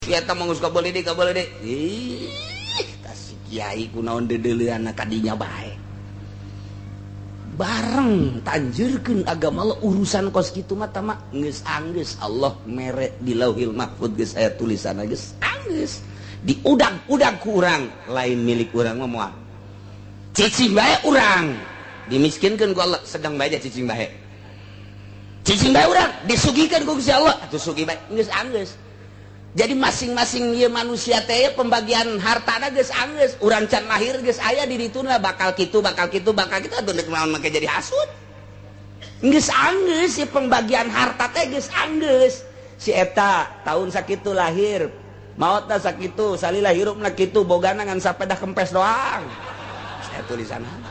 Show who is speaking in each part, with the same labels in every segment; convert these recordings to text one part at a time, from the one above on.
Speaker 1: Eta mah geus boleh deh tas si kiai kunaon deudeuleunna kadinya bae bareng tanjeurkeun agama Allah urusan kos kitu mah tama geus anggeus Allah mere di Lauhil Mahfuz geus aya tulisanna geus anggeus diudang-udang ku urang lain milik urang mah moal cicing bae urang dimiskinkeun ku Allah sedang bae cicing bae urang disugikeun ku Gusti Allah atuh sugih bae geus anggeus. Jadi masing-masing ieu manusia teh pembagian hartana geus anggeus urang can lahir geus aya di dituna bakal kitu atuh neuk naon make jadi hasud geus anggeus si pembagian harta teh geus anggeus si eta tahun sakitu lahir maotna sakitu salila hirupna kitu bogana ngan sapeda kempes doang saya tulisanna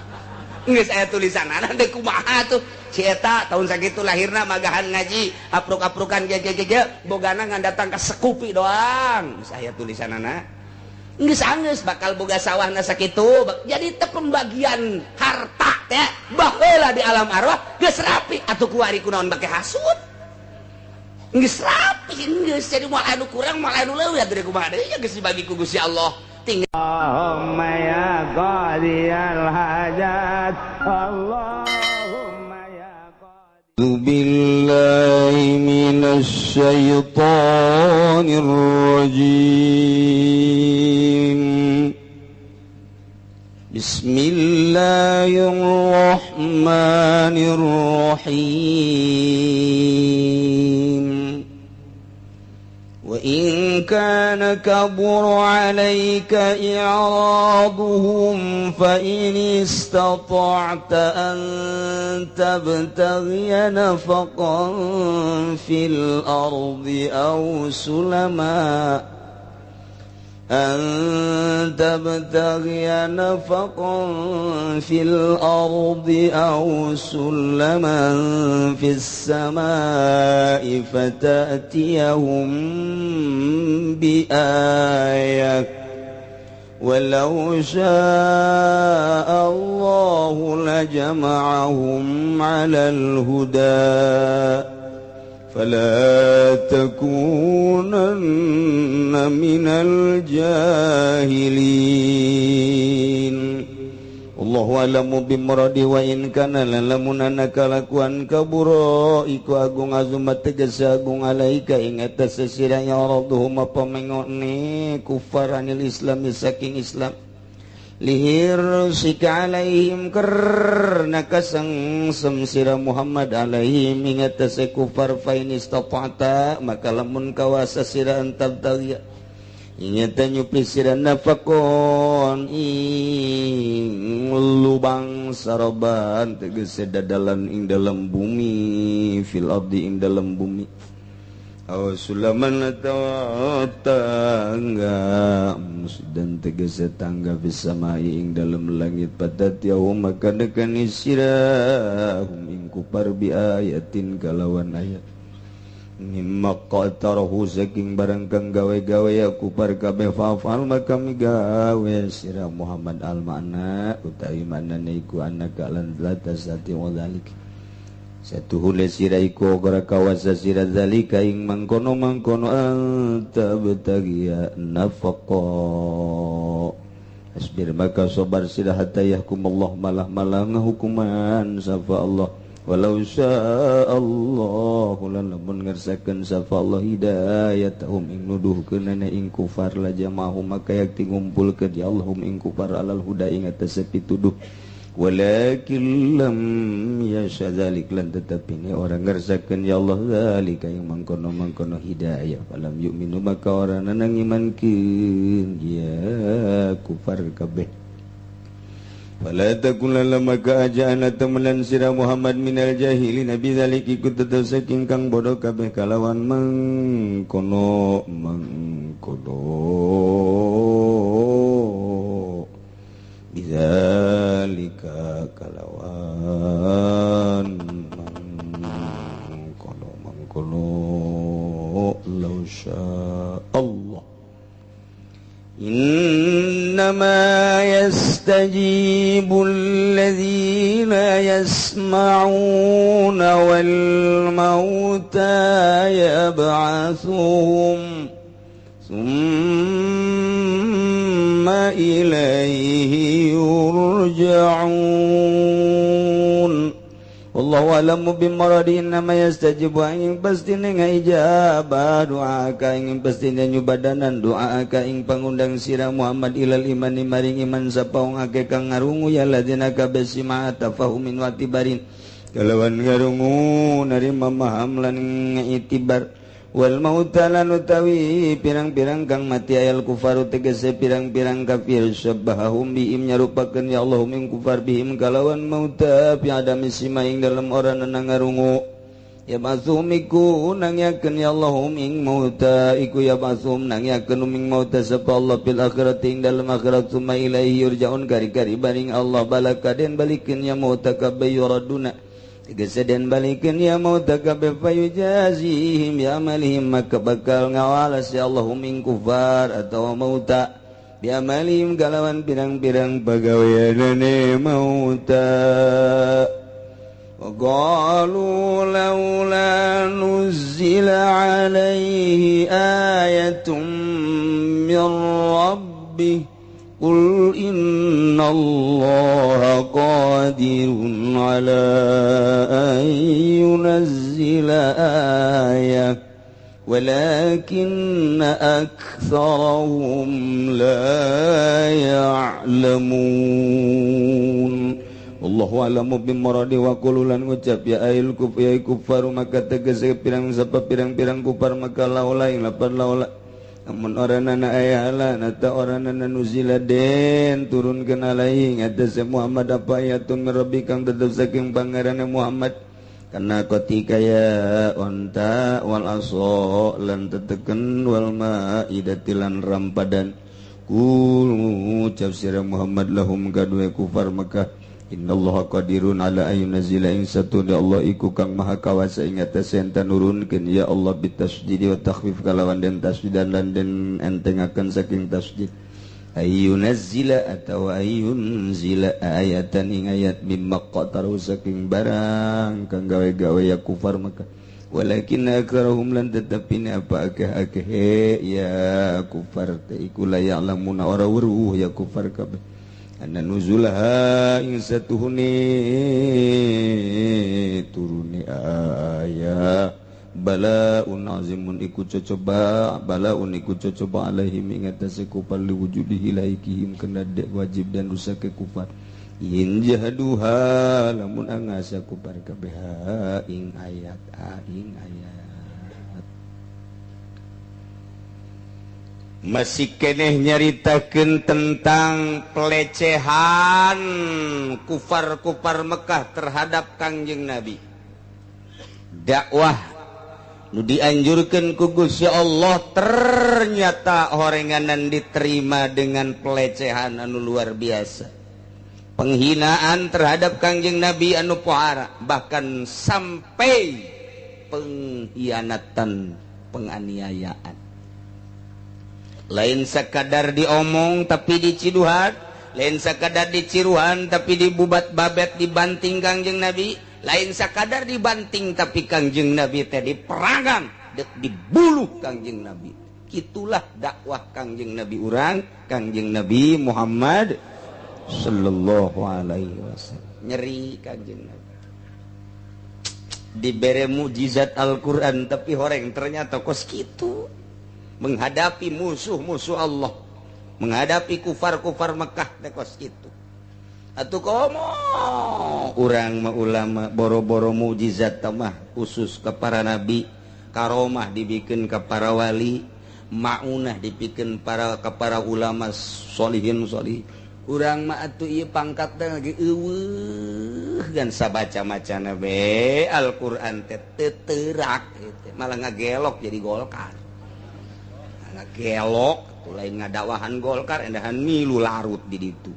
Speaker 1: geus aya tulisanana teh kumaha tuh si eta tahun sakitu lahirna magahan ngaji apruk-aprukan ge bogana ngan datang ke sekupi doang saya tulisanana geus anggeus bakal boga sawahna sakitu jadi teh pembagian harta teh baheula di alam arwah geus rapi atuh kuari kunaon bake hasud geus rapi geus jadi moal anu kurang moal anu leuwih atuh kumaha deui geus dibagi ku Gusti Allah tinggal Allahumma ya qadiyal hajat Allahumma ya qadi billahi minasy syaithanir rajim Bismillahirrahmanirrahim وإن كان كبر عليك إعراضهم فإن استطعت أن تبتغي نفقا في الأرض أو سلما في السماء فتأتيهم بآية ولو شاء الله لجمعهم على الهدى فلا تكونن من الجاهلين Allahu a'lamu bimuradi wa in kana lalamun anaka lakuan kabura iku agung azumat tegese agung alaika ing eta sesiranya radhum pamengone kufar anil islami saking islam lihir sika alaihim karna kasang semsira Muhammad alaihim ing eta sekufar fa in istata'ta maka lamun kawasa sira antab tawiya ingeta nyupli sira nafakon ing lubang saraban tegese dadalan ing dalam bumi fil abdi ing dalam bumi aw sulaman tangga dan tegese tangga bisa mai ing dalam langit padat yaum maka dekan sira hum ing kupar bi ayatin kalawan ayat mimma qatarahu saking barang kang gawe-gawe aku par kabeh fa'al maka migawe sira Muhammad al makna utawi manane iku anak lan latasati wadzalik satu hule sira iku ora kawasa sira zalika ing mangkono anta betagia nafaqa asbir maka sabar sira hatta yahkumullah malah ngahukuman safa Allah walau sya'allahu lamun ngersakeun safa Allah hidayatahum ing nuduhkeun ing kufar la jama'hum maka yakti ngumpulkeun di Allahum ing kufar alal huda ing atas pituduh walakin lam yasha dzalik lan tetapi orang ngersakeun ya Allah zalika ing mangkono hidayah falam yu'minu maka orang nang imankeun ya kufar kabeh fala takun lamaka ajana tamalan sira Muhammad minal jahilin nabi zalik ikut tetep saking kang bodoh kabeh kalawan mangkono bizalika kalawan mangkono law sya Allah innama yastajibu alladhina yasma'una wal mauta yab'athuhum summa ilaihi yurja'un. Wallahu a'lamu bimaradin nama yastajibu ing pastine ngaijabah doa ka ing pastine nyubadanan doa ka ing pangundang sira Muhammad ilal imani maring iman sapaung ake kang ngarungu ya ladina kabasima tafahumin watibarin kalawan ngarungu narima maham lan ngitibar wal mautalan utawi pirang-pirang kang mati ayal kufaru tegese pirang-pirang kafir syabahum biim nyarupakeun ya Allah min kufar bihim kalawan mauta fi adami simaing dalam orang nangarungu ya basum iku nangyakeun ya Allah min mauta iku ya basum nangyakeun min mauta sapa Allah fil akhirati ing dalam akhirat summa ilaihi yurja'un kari-kari baring Allah balakaden balikeun ya mauta kabayuraduna Geseden balikin ya mauta kabeh fayujazihim ya amalihim maka bakal ngawalas ya Allahum ing kufar atau mauta bi amalihim kalawan pirang-pirang pagaweanane mauta wa qalu laula nuzila alaihi ayatun min rabbih Qul innallaha qadirun ala an yunazzila ayah walakinna aktsarahum la ya'lamun Wallahu a'lamu bimuradi wa qululan ngucap ya ayil kufaru maka tegese pirang sapa pirang-pirang kufar maka laula ing lapan laula amun oranana ayala nata oranana nuzila den turun kenalai ngatas Muhammad apa ayatun rabbi kang tetep saking pangerane Muhammad karena ketika ya onta wal aso lan teteken wal maidatilan rampadan kul ucap sira Muhammad lahum kadue kufar Makkah innallaha qadirun ala ayyunazila ing satuna Allah iku kang maha kawasa ing atas enten nurunkeun ya Allah bitasydid wa takhfif kalawan den tasdidan lan den entengaken saking tasdid ayyunazila atau ayyunzila ayatan ing ayat mimma qataru saking barang kang gawe-gawe ya kufar maka walakin akrahum lan tetepina apa akeh ya kufar ta iku la ya'lamuna ora weruh ya kufar kabeh anna nuzulaha ing satuhune turune aya balaun azimun iku cocoba balaun iku cocoba alaihim ing atase kufar liwujudihi laikihim kena wajib dan rusak ke kufar in jahaduha lamun angasa kufar kabeh ing ayat masih keneh nyaritakeun tentang pelecehan kufar-kufar Mekah terhadap Kangjeng Nabi. Dakwah nu dianjurkeun ku Gusti Allah ternyata horenganan diterima dengan pelecehan anu luar biasa. Penghinaan terhadap Kangjeng Nabi anu pohara bahkan sampai pengkhianatan, penganiayaan. Lain sekadar diomong tapi diciduhan, lain sekadar diciruhan tapi dibubat babet dibanting Kangjeng Nabi, lain sekadar dibanting tapi Kangjeng Nabi teh diperangan dek dibuluh Kangjeng Nabi. Itulah dakwah Kangjeng Nabi urang Kangjeng Nabi Muhammad sallallahu alaihi wasallam. Nyeri Kangjeng Nabi dibere mukjizat Al-Qur'an tapi horeng ternyata kos kitu menghadapi musuh-musuh Allah, menghadapi kufar-kufar Mekah dekos itu. Atuh komo urang mah ulama boro-boro mukjizat mah khusus ka para nabi, karomah dibikeun ka para wali, maunah dipikeun ka para ulama sholihin sholih. Urang mah atuh ieu pangkatna lagi eueuh gan sabaca-macana be Al-Qur'an teh teu teurak malah ngagelok jadi Golkar. Gelok lain ngadawahan Golkar endahan milu larut di ditu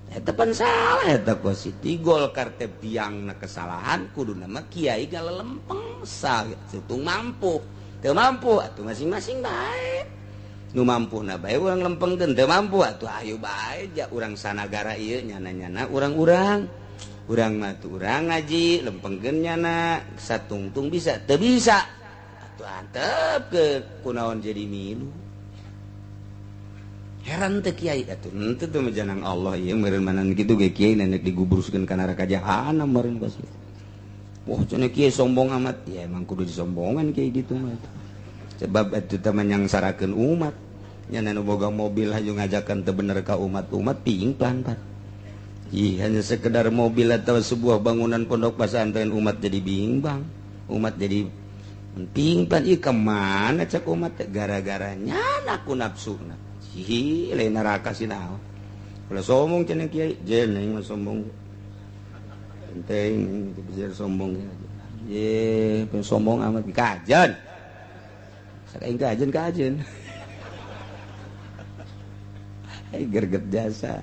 Speaker 1: eta pan salah eta positi Golkar teh biangna kesalahan kudu nama kiai galelempeng sa gitu mampu teu mampu atuh masing-masing bae nu mampuna bae urang lempengkeun teu mampu atuh ayo bae ja urang sanagara ieu nyana-nyana urang-urang urang mah tuh urang ngaji lempengkeun nyana satungtung bisa teu bisa antep ke kunaon jadi milu heran teh kiai atuh henteu teh janang Allah ieu meureun manan kitu ge kiai nenek diguburuskeun ka neraka jahanam meureun kos. Wah cenah kiai sombong amat. Ya emang kudu disombongan kiai ditu mah. Sebab atuh teh menyangsarakeun umat. Nya nu boga mobil haju ngajakan teu bener ka umat-umat pingplan pan. Ih hanya sekedar mobil atau sebuah bangunan pondok pesantren umat jadi bimbang. Umat jadi pingplan ieu kemana cek umat gara-gara nyana ku nafsuna. Ih lain neraka sinaon. Kalau sombong cenah kiai, jeneng mah sombong. Penting itu bisa sombong ya. Ye, sombong amat kajen. Sakaing kajen. Gerget jasa.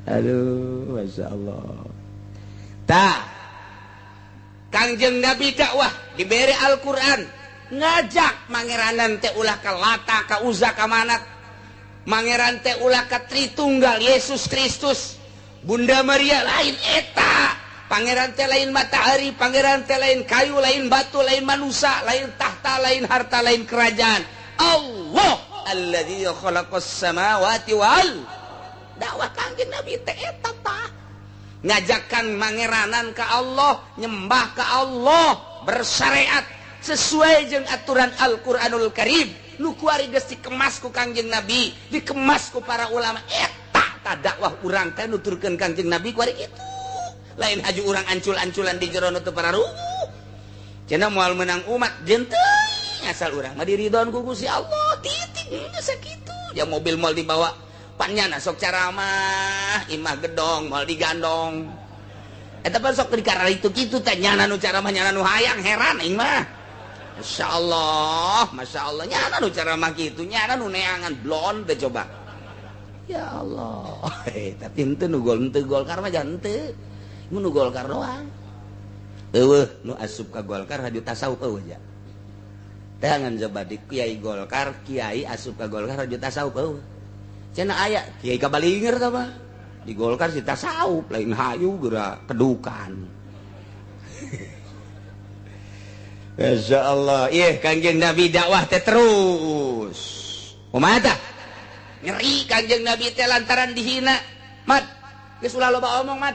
Speaker 1: Aduh, Masya Allah. Kangjeng Nabi dakwah diberi Al-Quran ngajak mangeranan teh ulah ka Lata ka Uzza ka Manat, mangeran teh ulah ka Tritunggal Yesus Kristus, Bunda Maria lain eta, pangeran teh lain matahari, pangeran teh lain kayu, lain batu, lain manusia, lain tahta, lain harta, lain kerajaan. Allah alladzi khalaqas samawati wal. Dakwah kangjeng Nabi teh eta tah. Ngajakan mangeranan ka Allah, nyembah ka Allah, bersyariat sesuai jeung aturan Al-Qur'anul Karim. Nu kuari geus dikemas ku kangjeng Nabi, dikemas ku para ulama. Eta tah dakwah urang teh nuturkeun kangjeng Nabi kuari kitu. Lain haju urang ancul-anculan di jero nu teu pararuh. Cenah moal meunang umat jeung asal urang mah diridon ku Gusti Allah, titik sakitu. Ya mobil moal dibawa pannyana sok caramah, imah gedong moal digandong. Eta pan sok dikara itu kitu teh nyana nu caramah nyana nu hayang heran aing mah. Masya Allah nyana nu caramah kitu, nyana nu neangan blond teh coba. Ya Allah. Tapi henteu nu Golkar mah jangan henteu. Mun nu Golkar doang. Eueuh nu asup ka Golkar haju tasawuf eueuh ja. Tangan coba di kiai Golkar, kiai asup ka Golkar haju tasawuf eueuh. Cenah aya kiai kabalinger tah mah. Di Golkar si tasawuf lain hayu geura kedukan. Masya Allah. Iya kangjeng Nabi dakwah teh terus. Kumaha tah? Ngeri kangjeng Nabi teh lantaran dihina. Mat, geus ulah loba omong mat.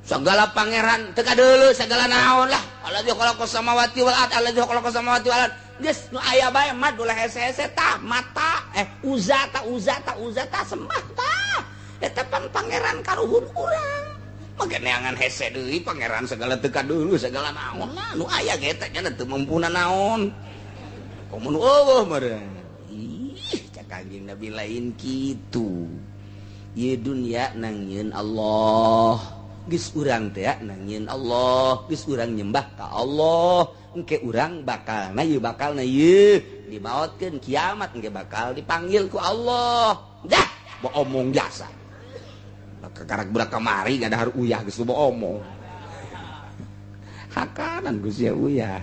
Speaker 1: Segala pangeran teu kadeuleu segala naon lah. Alladzi khalaqas samawati wal ard, alladzi khalaqas samawati wal ard. Geus nu aya bae mah ulah hese-hese tah mata Uzza tah sembah tah. Eta pan pangeran karuhun urang. Mage neangan hese deui pangeran segala teu kadeuleu segala naon lah. Nu aya ge teh nya teu mampuna naon. Komo nu eueuh meureun. Ih, cak kangjeng Nabi lain kitu. Ieu dunya nangieun Allah. Geus urang teh nangieun Allah, geus urang nyembah ka Allah, engke urang bakalna ieu dibaotkeun kiamat engke bakal dipanggil ku Allah. Dah, bo omong jasa. Kakarak budak kamari ngadahar uyah geus bo omong. Hakanan geus ya uyah.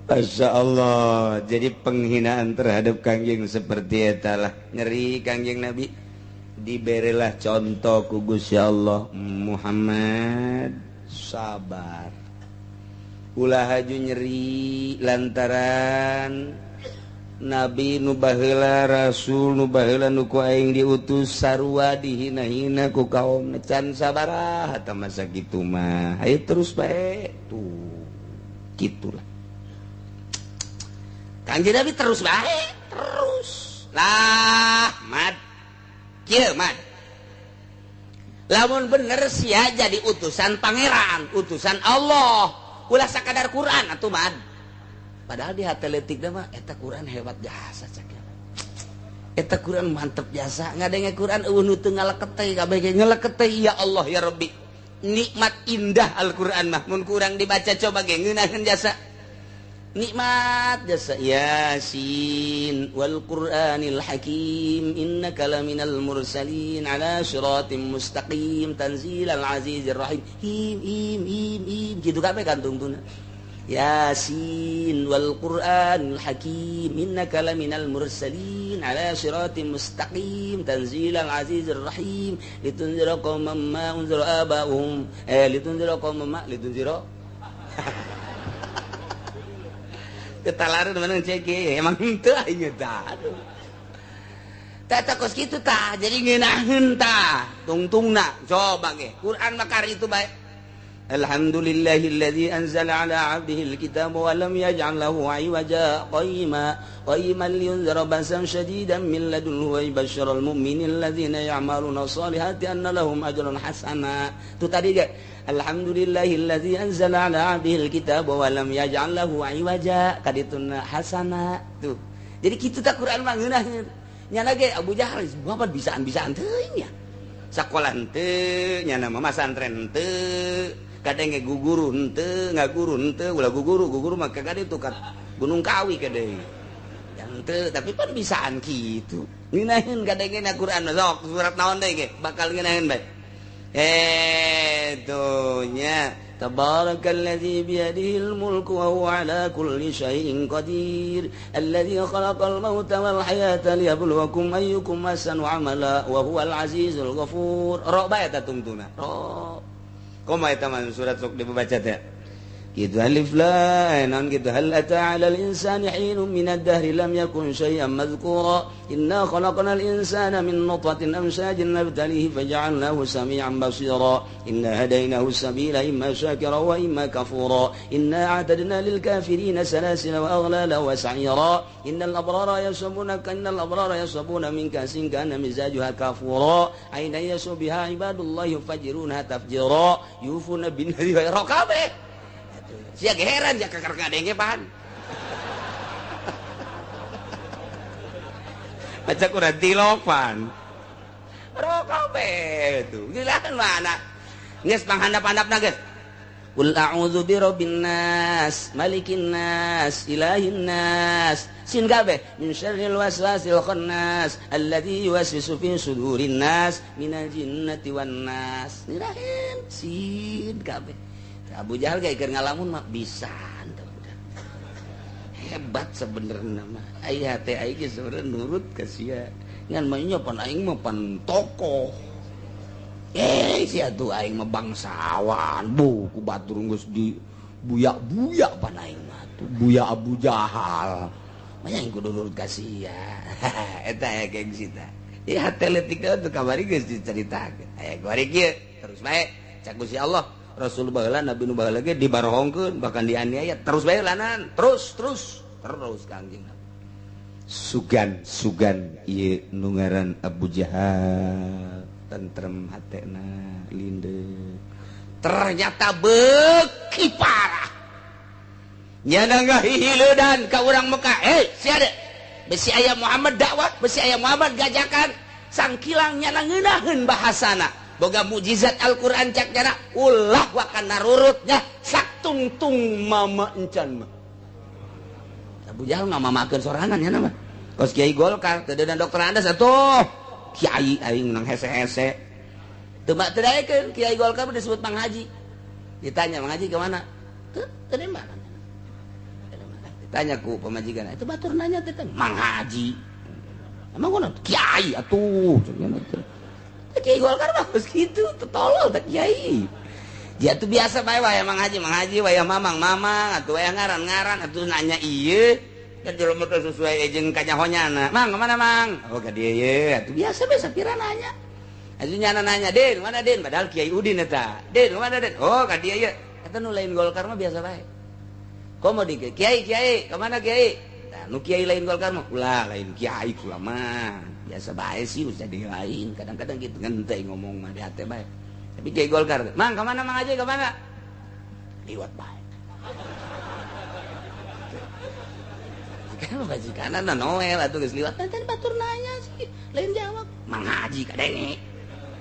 Speaker 1: Masya Allah. Jadi penghinaan terhadap kangjeng seperti eta lah. Ngeri kangjeng Nabi. Diberilah contoh ku Gusti Allah, Muhammad sabar. Ulah haju nyeri lantaran Nabi nu baheula Rasul nu baheula nu ku aing diutus sarua dihina-hina ku kaum can sabaraha tah masa kitu mah. Hayu terus bae tuh. Gitulah. Kanjeng Nabi terus bae, terus. Lah, Mat. Kieu man. Lamun bener sia jadi utusan pangeran, utusan Allah. Ulah sakadar Quran atuh man. Padahal di hati leutik mah eta Quran hebat jasa cak. Eta Quran mantep jasa. Ngadenge Quran eueuh nu teu ngaleket teh kabeh ge ngaleket teh ya Allah ya Rabbi. Nikmat indah Al-Qur'an mah mun kurang dibaca coba ge ngeunaheun jasa. Nikmat jasa Yasin wal Qur'anil Hakim innaka laminal mursalin ala siratim mustaqim tanzilal azizir rahim him gitu kabeh kantungtuna Yasin wal Qur'anil Hakim innaka laminal mursalin ala siratim mustaqim tanzilal azizir rahim litunzira qauman ma unzira abahum litunzira qauman ma litunzira ketalaran mana cek emang henteu aing eta. tata kos kitu tah jadi ngeunaheun tah tungtungna coba ge Quran makar itu bae Alhamdulillahilladzi anzala ala 'abdihi alkitaba wa lam yaj'al lahu 'iwaja qayyiman liyunzira ba'san shadidan min ladunhu wa yubashshiral mu'minina alladzina ya'maluna shalihati anna lahum ajran hasana. Tu tadi ge Alhamdulillahilladzi anzala ala 'abdihi alkitaba wa lam yaj'al lahu 'iwaja kadituna hasana. Tuh. Jadi kitu tah Quran mah ngeunaheun. Nya lagi Abu Jahal bapak bisaan-bisaan teuing ya. Sakola henteu, nya nama masantren henteu. Kadang guguru henteu, ngaguru henteu, ulah guguru mah kagade itu kan Gunung Kawi kade. Yang henteu tapi pan bisaan kitu. Ngeunaheun kadang-kadang Quran sok surat naon deui ge bakal ngeunaheun bae. Tuh nya Tabarakalladzi biyadihil mulku wa huwa ala kulli syai'in qadir alladzi khalaqal mauta wal hayata liyabluwakum ayyukum ahsanu amala wa huwal azizul ghafur. Ro bae ta tungtuna. Ro. Koma eta mah surat sok dibaca teh. Gitu alif lam nan gitu hal ata 'alal insani hinun minad dahri lam yakun syai'an madhkura inna khalaqnal insana min nutfatin amshajin nabtalihi faj'alnahu sami'an basira inna hadaynahu sabila imma syakira wa imma kafura inna a'tadna lil kafirina salasila wa aghlala wa sa'ira innal abrara yashrabuna min kasin kana mizajuha kafura aina yasbiha ibadullahi yufajiruna tafjira yufuna bin nadhi wa raqabe. Sia heran ya kakar kadenge pan. Baca Quran tilopan. Rokobe itu. Gilaan mana? Geus panghandap-handapna geus. Qul a'udzu birabbin nas, malikin nas, ilahin nas. Sin kabeh min syarril waswasil khannas alladzi yuwaswisu fi sudurin nas minal jinnati wan nas. Nirahin sin kabeh. Abu Jahal kayak keur ngalamun mah bisa hebat sebenarnya mah aya teh aing ge sebenarnya nurut ka sia ngan mah nya pan aing mah pan tokoh sia tuh aing mah bangsawan ku batur geus di buyak-buyak pan aing mah tuh buyak Abu Jahal mah aing kudu nurut ka sia eta aya gengsi tah ya teletika teh kamari geus dicaritakeun aya gori kieu terus bae cak Gusti Allah Rasul baheula Nabi nu baheula ge dibarohongkeun bahkan dianiaya terus bae lanan terus kangjeng sugan ieu nu ngaran Abu Jahal tentrem hatena lindeu ternyata beuki parah nyana ngahihileudan ka urang Mekah sia de besi aya Muhammad dakwah besi aya Muhammad gajakan sangkilang nyana ngeunaheun bahasana boga mujizat Al-Quran cak jana ulah wakan narurutnya sak tungtung mama encan mah Abu Jahal nggak mamakeun sorangan ya nama kos Kiai Golkar teu dan dokter Andes atuh Kiai aing nang hese-hese teu mak teu daekeun Kiai Golkar disebut Mang Haji ditanya Mang Haji ke mana teu teu mana ditanya ku pemajikan itu batur nanya teh Mang Haji emang kunaon Kiai atuh Kiai Golkar bagus gitu, tolol tak Kiai. Dia tuh biasa bae waya Mang Haji, waya Mamang, atuh waya ngaran, atuh nanya ieu. Kan jelema teh sesuai jeung kanyahonyana. Mang, kemana Mang? Oh ka dieu ye, atuh biasa bae sapira nanya. Atuh nyana nanya, "Den, mana Den?" Padahal Kiai Udin eta. "Den, mana Den?" Oh ka dieu ye. Eta nu lain Golkar mah biasa bae. Komo di Kiai, kemana Kiai? Nah, nu Kiai lain Golkar mah ulah lain Kiai kula mah. Biasa bae sih usah dilain kadang-kadang gitu kan teh ngomong mah di hate bae tapi Kiai Golkar Mang kemana Mang Haji kemana liwat bae kan bajikanan Noel atuh geus liwat teh batur nanya sih lain jawab Mang Haji kadenge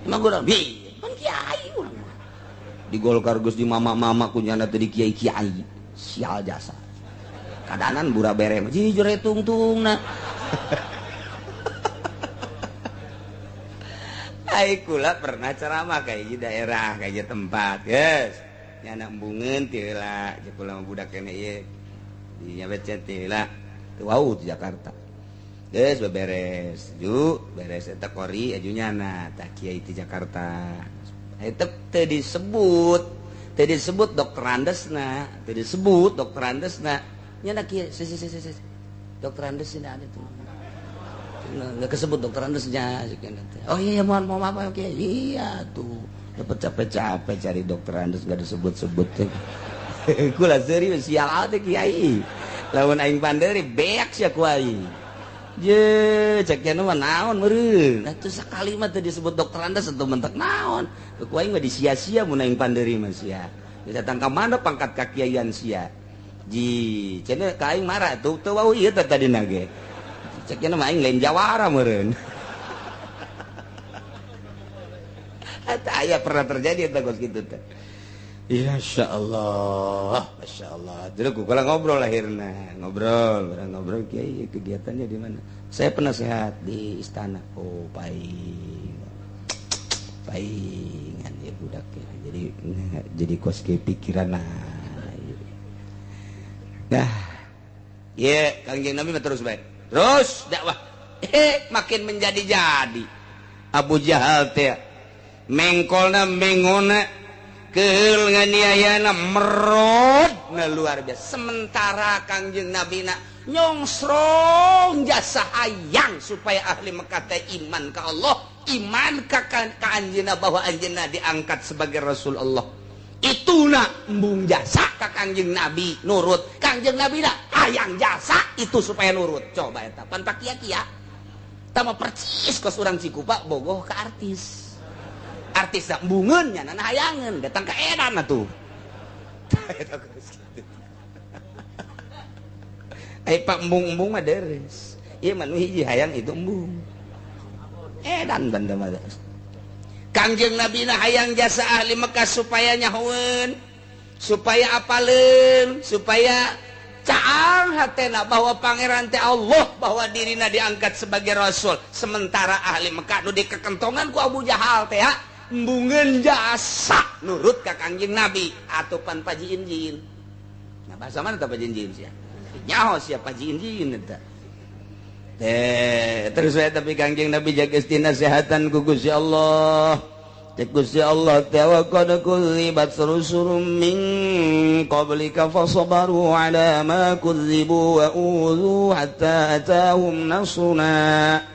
Speaker 1: emang gua bi kan Kiai urang di Golkar geus di mama-mama kunyana teh di Kiai sial jasa kadanan bura bere mah jujur tungtungna kula pernah ceramah kayak di daerah kayak tempat guys nyana embungeun teu heula jeung kula mah budak kene ieu di nyabecet teu heula teu wau di Jakarta geus beberes beres eta kori aju nyana tah kiai di Jakarta eta teu disebut dokter Andesna nyana kieu dokter Andes ini ada tuh nggak kesebut dokter Andesnya. Oh iya mohon maaf oke iya tuh dapat capek-capek cari dokter Andes nggak disebut-sebut. Kula serius sial teh kiai. Lamun aing panderi beak sia ku aing. Je cek mah naon meureun. Atuh sakali mah teu disebut dokter Andes atuh mentek naon. Ku aing mah disia-sia mun aing panderi mah sia. Datang ka mana pangkat kakiaian sia. Ji cenah ka aing marah tuh teu wau ieu teh tadina ge. Cek mah aing lain jawara meureun. Eta aya pernah terjadi eta kos kitu teh. Ya Masya Allah, Masya Allah. Dulu kalau ngobrol lahirnya, ngobrol kiai kegiatannya di mana? Saya penasehat di istana. Oh, paingan ya budak ya. Jadi kos ke pikiran nah. Nah, ya Kangjeng Nabi terus baik. Terus dakwah. Makin menjadi-jadi. Abu Jahal teh mengkolna mengona keul nganiayana merod na luar biasa. Sementara Kangjeng Nabi na nyongsrong jasa hayang supaya ahli Mekah teh iman ke Allah, iman ka anjeunna bahwa anjeunna diangkat sebagai Rasul Allah. Ituna embung jasa ka Kangjeng Nabi nurut. Kangjeng Nabi na hayang jasa itu supaya nurut. Coba eta pan pakia-kia. Tama percis kos urang Cikupa bogoh ke artis. Artis tak bungun nya nana hayangan datang ke edan atuh. Pak embung mah deres. Ieu mah nu hiji hayang itu embung. Edan banda mah. Kangjeng Nabi na hayang jasa ahli Mekah supaya nyahoeun, supaya apaleun, supaya caang hatena bahwa pangeran teh Allah, bahwa dirina diangkat sebagai rasul. Sementara ahli Mekah nu dikekentongan ku Abu Jahal teh embungeun jasa nurut ka Kangjeng Nabi atupan Paji Injin. Nah bahasa mana teh Paji Injin sia? Nyaho sia Paji Injin eta. Terus saya tapi Kangjeng Nabi jaga istinasehatan ku Gusti Allah. Cek Gusti Allah teh wa qad kudzibat rusulun min qablika fasabaru ala ma kudzibu wa udzu hatta atahum nasruna.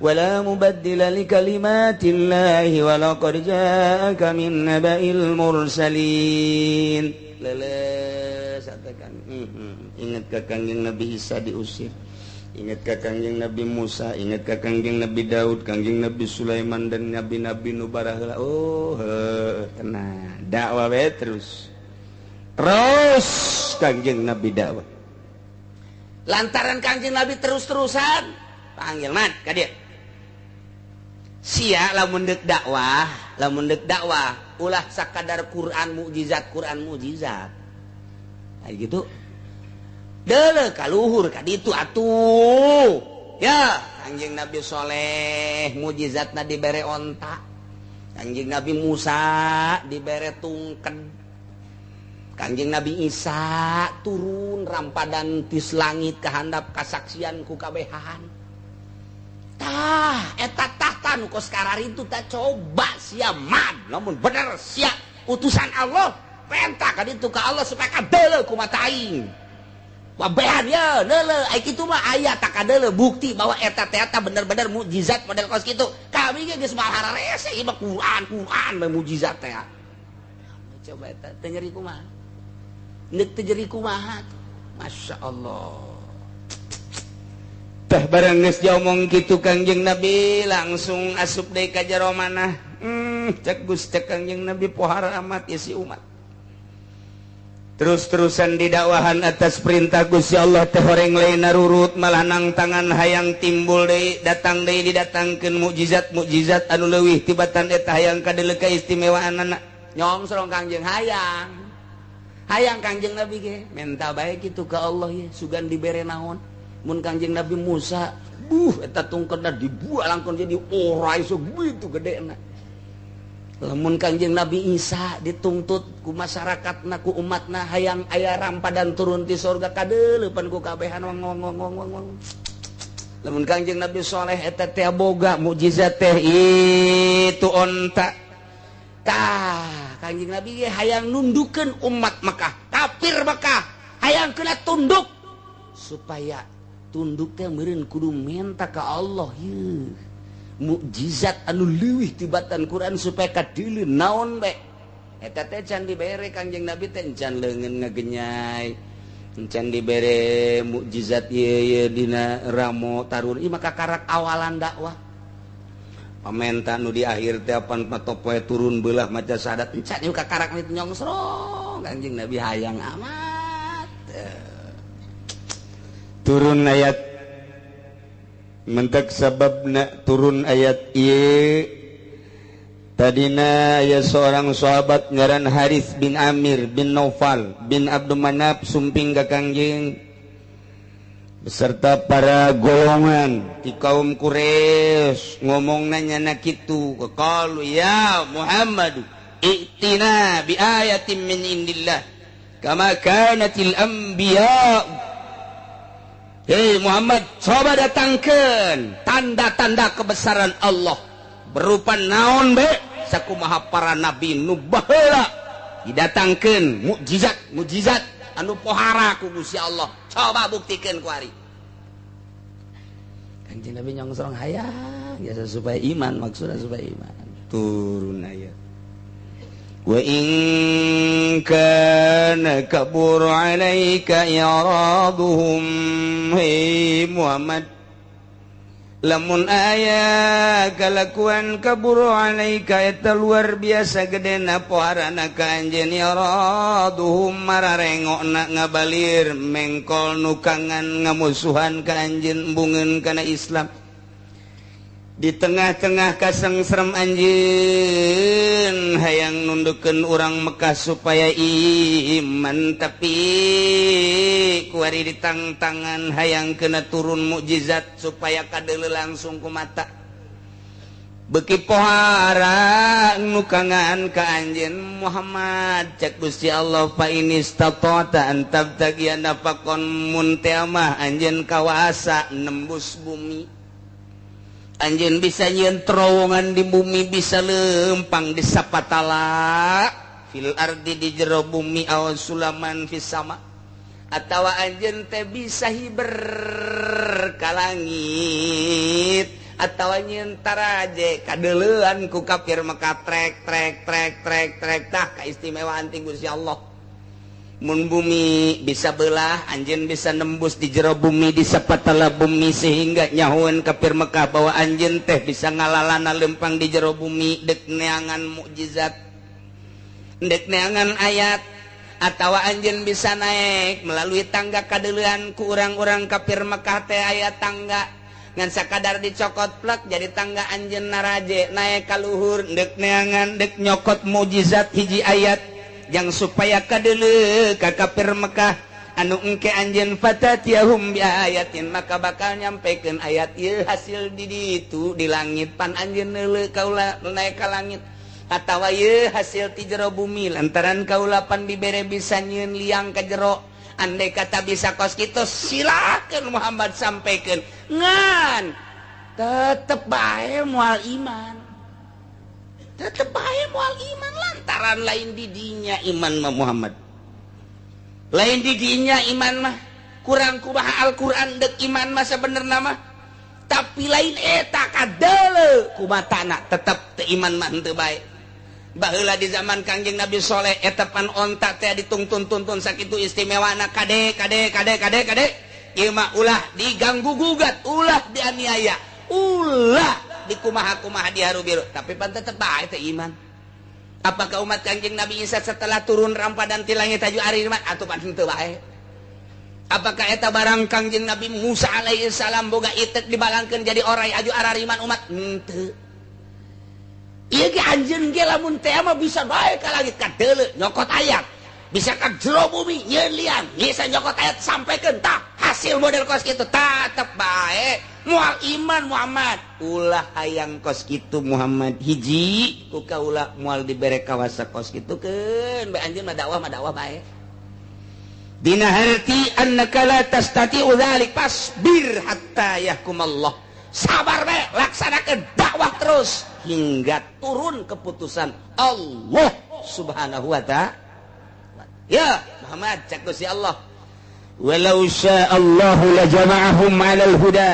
Speaker 1: ولا مبدل لكلمات الله ولقد جاءك من نبأ المرسلين. Leles katakan ingat ka Kangjeng Nabi Isa diusir, ingat ka Kangjeng Nabi Musa, ingat ka Kangjeng Nabi Daud, Kangjeng Nabi Sulaiman dan nabi-nabi nu baraheula. Oh tenang dakwah we terus Kangjeng Nabi dakwah. Lantaran Kangjeng Nabi terus-terusan panggil mat ka dieu. Sia lamun deuk dakwah ulah sakadar Quran mukjizat kayak gitu deuleu ka luhur ka ditu atuh ya. Kangjeng Nabi Soleh mukjizatna dibere onta, Kangjeng Nabi Musa dibere tungked, Kangjeng Nabi Isa turun rampadan tis langit kahandap kasaksian ku kabehan. Eta nu kos karari itu tak coba sia mad namun bener sia utusan Allah perintah ka ditu ka Allah supaya kadeuleu ku mata aing. Wabehan ya deuleu ai kitu mah aya tak kadeuleu bukti bahwa eta teh bener-bener mukjizat model kos kitu. Kami ge geus mahara rese ieu mah Quran mukjizat teh. Coba eta teu nyeri kumaha. Neuk teu nyeri kumaha. Masyaallah. Tah barang geus diomong kitu Kangjeng Nabi langsung asup deui ka jero manah. Cek Kangjeng Nabi pohara amat ya si umat. Terus-terusan didakwahan atas perintah Gusti Allah teh horeng lain narurut malah nang tangan hayang timbul deui datang deui didatangkeun mukjizat anu leuwih tibatan eta hayang kadeuleu kaistimewaanna. Nyongsrong Kangjeng hayang Kangjeng Nabi ge menta bae kitu ka Allah ye sugan dibere naon. Mun Kangjeng Nabi Musa eta tungkena dibuat langkon jadi orai segitu gedena. Lamun Kangjeng Nabi Isa dituntut ku masyarakatna ku umatna hayang aya rampadan turun ti surga kadeuleupan ku kabehan wong. Lamun Kangjeng Nabi Soleh eta teh boga mukjizat teh itu onta. Kangjeng Nabi hayang nundukeun umat Mekah, kafir Mekah hayang kena tunduk supaya tunduk teh meureun kudu minta ka Allah yeuh mukjizat anu leuwih tibatan Quran supaya kadeuleu naon bae eta teh can dibere Kangjeng Nabi teh can leungeun ngagenyai can dibere mukjizat ieu dina ramo tarun ieu maka karak awalan dakwah pamenta nu di akhir teh pan patopoe turun beulah maca syahadat encan ieu kakarak itu nyongsrong Kangjeng Nabi hayang amat turun ayat mentak sababna turun ayat ieu tadina aya seorang sahabat ngaran Harits bin Amir bin Naufal bin Abdul Manaf sumping ka Kangjeng beserta para golongan di kaum Quraisy ngomong nanya kitu qalu ya Muhammad i'tina bi ayatin min indillah kama kanatil anbiya. Hei Muhammad, coba datangkan tanda-tanda kebesaran Allah berupa naon be sakumaha para nabi nu baheula didatangkeun mukjizat anu pohara ku Gusti Allah. Coba buktikeun ku ari. Kanjeng Nabi nyongsrong hayang ya supaya iman, maksudna supaya iman. Turun ayat. Wa in kana kabur alaika iraduhum hei Muhammad lamun aya kalakuan kabur alaika eta luar biasa gedena poharana ka anjeun iraduhum mararengokna ngabalir mengkol nukangan ngamusuhan ka anjeun embungeun kana Islam di tengah-tengah kasengserem anjeun hayang nundukeun urang Mekah supaya iman tapi kuari ditangtangan hayang kena turun mukjizat supaya kadeuleu langsung ku mata beuki pohara nukangan ka anjeun Muhammad cek Gusti Allah fa inistata'ta an tabtagiya nafaqon mun teh mah anjeun kawasa nembus bumi anjeun bisa nyieun terowongan di bumi bisa lempang di sapatala fil ardi di jero bumi aw sulaman fis sama atawa anjeun teh bisa hiber ka langit atawa nyieun taraje kadeuleuan ku kafir Mekah trek tah kaistimewaan ti Gusti Allah mun bumi bisa belah anjeun bisa nembus di jero bumi di sapatala bumi sehingga nyahoeun kafir Mekah bahwa anjeun teh bisa ngalalana lempang di jero bumi dek neangan mukjizat dek neangan ayat atawa anjeun bisa naik melalui tangga kadeuleuan ku urang-urang kafir Mekah teh aya tangga ngan sakadar dicokot plek jadi tangga anjeun naraje naik ka luhur dek neangan dek nyokot mukjizat hiji ayat yang supaya kadeuleu ka kafir Mekah anu engke anjeun fatatiyahum bi ayatin maka bakal nyampekeun ayat ieu hasil di ditu di langit pan anjeun neuleu kaula naik ka langit atawa ieu hasil ti jero bumi lantaran kaula pan dibere bisa nyieun liang ka jero andai kata bisa kos kitu silakeun Muhammad sampekeun ngan tetep bae moal iman tetep bae moal iman lantaran lain di dinya iman mah Muhammad lain di dinya iman mah kurang kumaha Al-Qur'an dek iman mah sabenerna mah tapi lain eta kadeuleu kumatana tetep teu iman mah henteu bae baheula di zaman Kangjeng Nabi Soleh eta pan onta teh dituntun-tuntun sakitu istimewana kade ieu mah ulah diganggu gugat ulah dianiaya ulah di kumaha-kumaha diharu-biru tapi pan tetep bae teh iman apakah umat Kangjeng Nabi Isa setelah turun rampa dan ti langit aju ari iman atuh pan henteu bae apakah eta barang Kangjeng Nabi Musa alaihi salam boga itek dibalangkeun jadi orai aju arariman umat henteu ieu ge anjeun ge lamun teh mah bisa bae ka langit kadeuleu nyokot ayat bisa ka jero bumi nyieun liang bisa nyokot ayat sampekeun tah hasil model kos kitu tetep bae moal iman Muhammad ulah hayang kos kitu Muhammad hiji ku kaula moal dibere kawasa kos kitu keun bae anjeun mah dakwah bae dina harti annaka la tastati'u dzalik fasbir hatta yahkumallah sabar bae laksanakeun dakwah terus hingga turun keputusan Allah Subhanahu wa ta'ala ya Muhammad cek Gusti Allah walau sya'allahu la jama'ahum 'alal huda.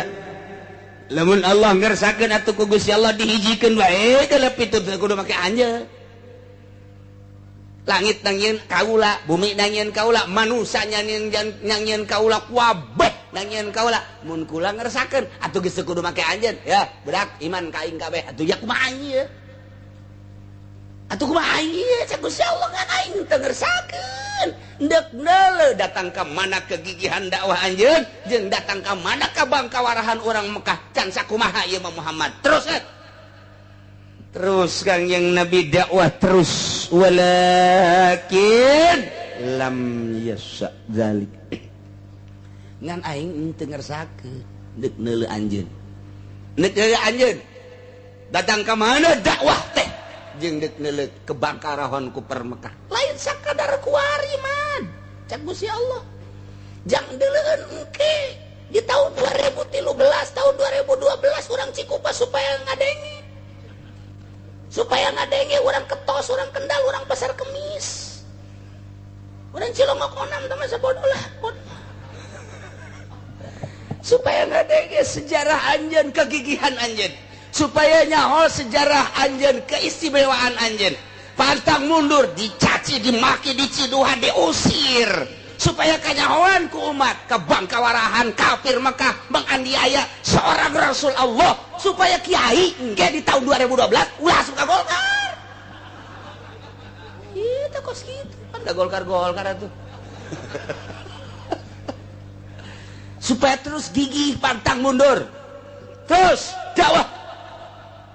Speaker 1: Lamun Allah ngersakeun atuh ku Gusti Allah dihijikeun wae kalau pitud kudu make anjeun. Langit nangieun kaula, bumi nangieun kaula, manusia nangieun kaula, kabeh nangieun kaula. Mun kula ngersakeun atuh geus kudu make anjeun. Ya, bedak iman ka aing kabeh. Atuh ya kumaha ieu? Atuh kumaha ieu? Cak Gusti Allah ngan aing teu ngersakeun. Endek neuleuh datang ka mana kegigihan dakwah anjeun jeung datang ka mana kabangkawarahan urang Mekah can sakumaha ieu Muhammad. Terus Kang yang Nabi dakwah terus walakin lam yasa zalik ngan aing teu ngersake deuk neuleuh anjeun datang ka mana dakwah teh jeung deuk neuleuh kebangkarahan ku per Mekah lain sakadar kuari man cak Gusti Allah jang deuleueun engke di tahun 2013 tahun 2012 urang Cikupa supaya ngadenge orang Ketos, orang Kendal, orang Pasar Kemis, orang Cilongok Onam teman sabodoh lah supaya ngadenge sejarah anjeun kegigihan anjeun supaya nyaho sejarah anjeun keistimewaan anjeun pantang mundur dicaci dimaki diciduhan diusir supaya kanyahoan ku umat kebangkawarahan kafir Mekah menganiaya seorang Rasul Allah supaya kiai engke di tahun 2012 ulah suka Golkar itu kos gitu kan da Golkar atuh supaya terus gigih pantang mundur terus dakwah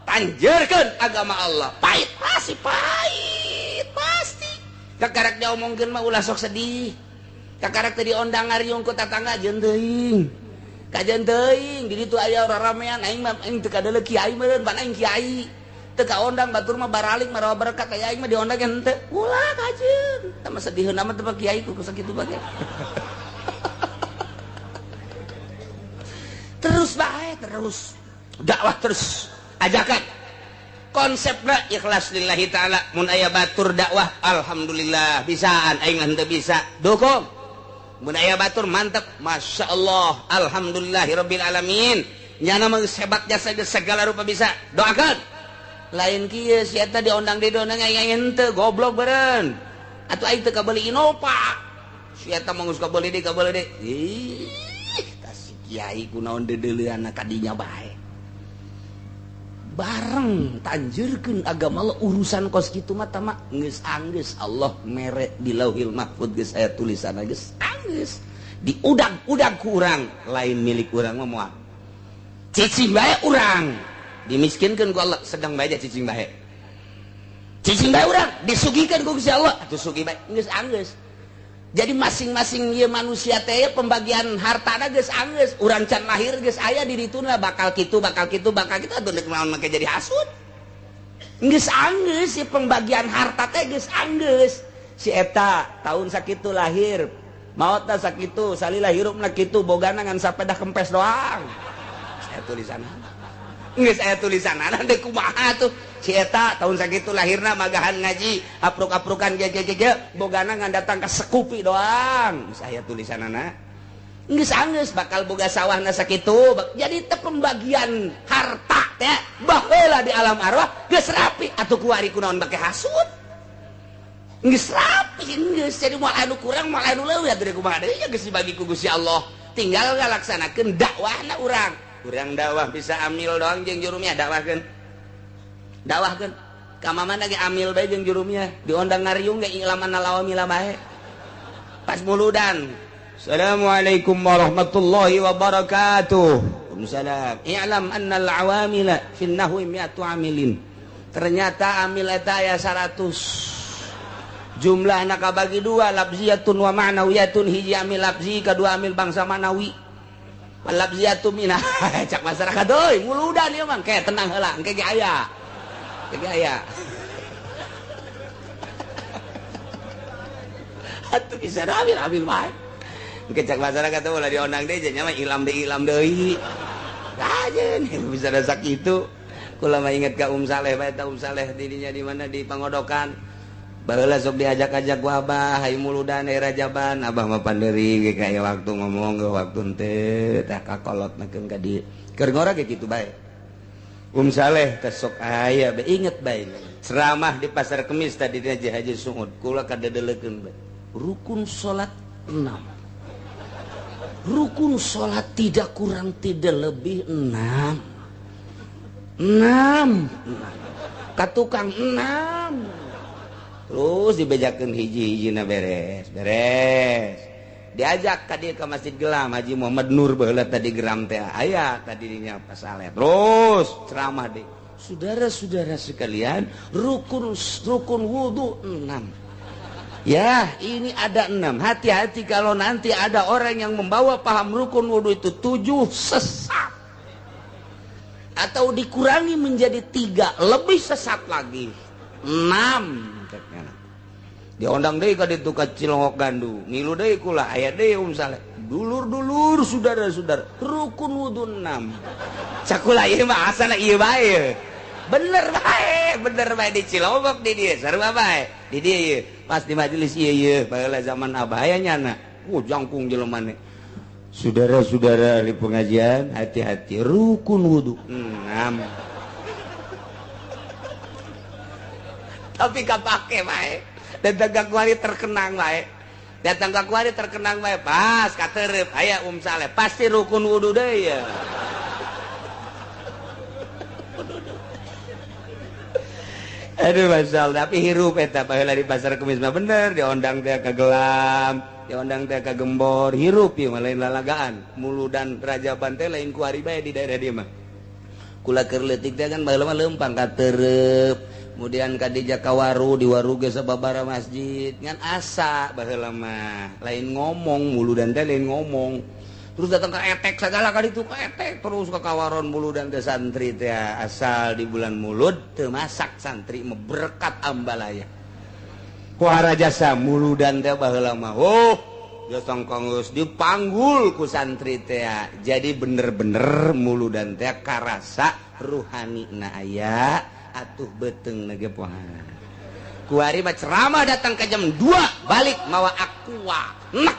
Speaker 1: tanjurkeun agama Allah pahit pasti kakarak diomongkeun mah ulah sok sedih kakarak tadi ondang ngariung ku tatangga jeung teuing kajian teuing di ditu aya ramean aing mah aing teu kadeuleu kiai meureun pan aing kiai teu kaondang batur mah baralik marawa berkat aya aing mah diondang henteu ulah kajeun tah mah sediheuh mah teu kiai ku sakitu bae terus bae terus dakwah terus ajakan konsepna ikhlas lillahi ta'ala mun aya batur dakwah alhamdulillah bisaan aing henteu bisa dukung mun aya batur mantep masya Allah alhamdulillahirabbil alamin nyana mah hebat jasa segala rupa bisa doakeun lain kieu si eta diondang di dona aya henteu goblok beureun atuh aing teu kabeuli Innova si eta mah geus kabeuli deui ih tah si kiai kunaon deuleuan kadinya bae bareng tanjurkeun agama Allah urusan kos kitu mah tama geus anggeus Allah mere di Lauhil Mahfuz geus aya tulisanna geus anggeus di udag-udag ku urang lain milik urang mah moal cicing bae urang dimiskinkeun ku Allah sedang bae cicing bae urang disugikeun ku Gusti Allah atuh sugih bae geus anggeus jadi masing-masing ieu manusia teh pembagian hartana geus anggeus urang can lahir geus aya di dituna bakal kitu atuh nek naon make jadi hasud geus anggeus si pembagian harta teh geus anggeus si eta tahun sakitu lahir maotna sakitu salila hirupna kitu bogana ngan sapeda kempes doang saya tulisanna geus aya tulisanna teh kumaha tuh si eta tahun sakitu lahirna magahan ngaji apruk-aprukan gege bogana ngan datang ke sekupi doang geus aya tulisanana geus anggeus bakal boga sawahna sakitu jadi teh pembagian harta teh baheula di alam arwah geus rapi atuh kuari kunaon bake hasud geus rapi geus jadi moal anu kurang moal anu leuwih atuh kumaha deui geus dibagi ku Gusti Allah tinggal ngalaksanakeun dakwahna urang dakwah bisa amil doang jeung jurumnya dakwahkeun ka mamana ge amil bae jeung jurumnya diondang ngariung ge ilamanna lawamila bae pas muludan assalamualaikum warahmatullahi wabarakatuh waalaikumsalam i'lam annal awamila fin nahwi mi'atu amilin ternyata amil eta aya 100 jumlahna kabagi dua labziyatun wa ma'nawiyatun hiji amil labzi kadua amil bangsa manawi labziyatu minah cak masyarakat euy muludan ieu mah ke tenang heula engke ge aya atuh bisa ambil bae engke cak masyarakat teh ulah diondang deui nya mah ilam deui ajeun bisa da sakitu kula mah inget ka Saleh bae ta Saleh di dinya di mana di Pangodokan baheula sok diajak-ajak ku Abah hayu muludan rajaban Abah mah pandeuring ge kaya waktu ngomong ge waktu teu tah kakolotnakeun ka dieu keur ngora ge kitu bae. Saleh teh sok aya bae inget bae ceramah di Pasar Kemis tadi di Haji Sungud kula kadedelekeun bae rukun salat 6 rukun salat tidak kurang tidak lebih 6 katukang 6 terus dibejakeun hiji-hijina beres diajak ka dieu ka Masjid Gelam Haji Muhammad Nur baheula tadi geram teh aya tadi dinya pas saleh terus ceramah deui saudara-saudara sekalian rukun wudu 6 ya ini ada 6 hati-hati kalau nanti ada orang yang membawa paham rukun wudu itu 7 sesat atau dikurangi menjadi 3 lebih sesat lagi 6 diondang deui ka ditu ka Cilongok Gandu ngilu deui kula aya deui Saleh dulur-dulur saudara-saudara rukun wudu 6 cakula ieu mah asana ieu bae bener bae di Cilongok di dieu sarua bae di dieu pas di majelis ieu baheula zaman Abah aya nyana jangkung jelemane saudara-saudara di pengajian hati-hati rukun wudu 6 tapi kapake bae datang ka kuari terkenang bae pas katerep aya Saleh pasti rukun wudu deui ya aduh masyaallah tapi hirup eta baheula di Pasar Kemis mah bener diondang teh ka Gelam diondang teh ka Gembor hirup ieu mah lain lalagaan muludan rajaban teh lain kuari bae di daerah dieu mah kula keur leutik teh kan baheula mah leumpang katerep kemudian kadija kawaru di waru ge sababara masjid ngan asa baheula mah lain ngomong muludan teh lain ngomong terus datang ke etek segala kali itu ke etek terus ke kawaron muludan teh santri teh asal di bulan Mulud teu masak santri mah berkat ambalaya kuara jasa muludan teh baheula mah jasa kanggeus dipanggul ku santri teh jadi bener-bener muludan teh karasa ruhanina aya atuh beteng nage poha kuari mah ceramah datang ke jam 2 balik mawa aqua nah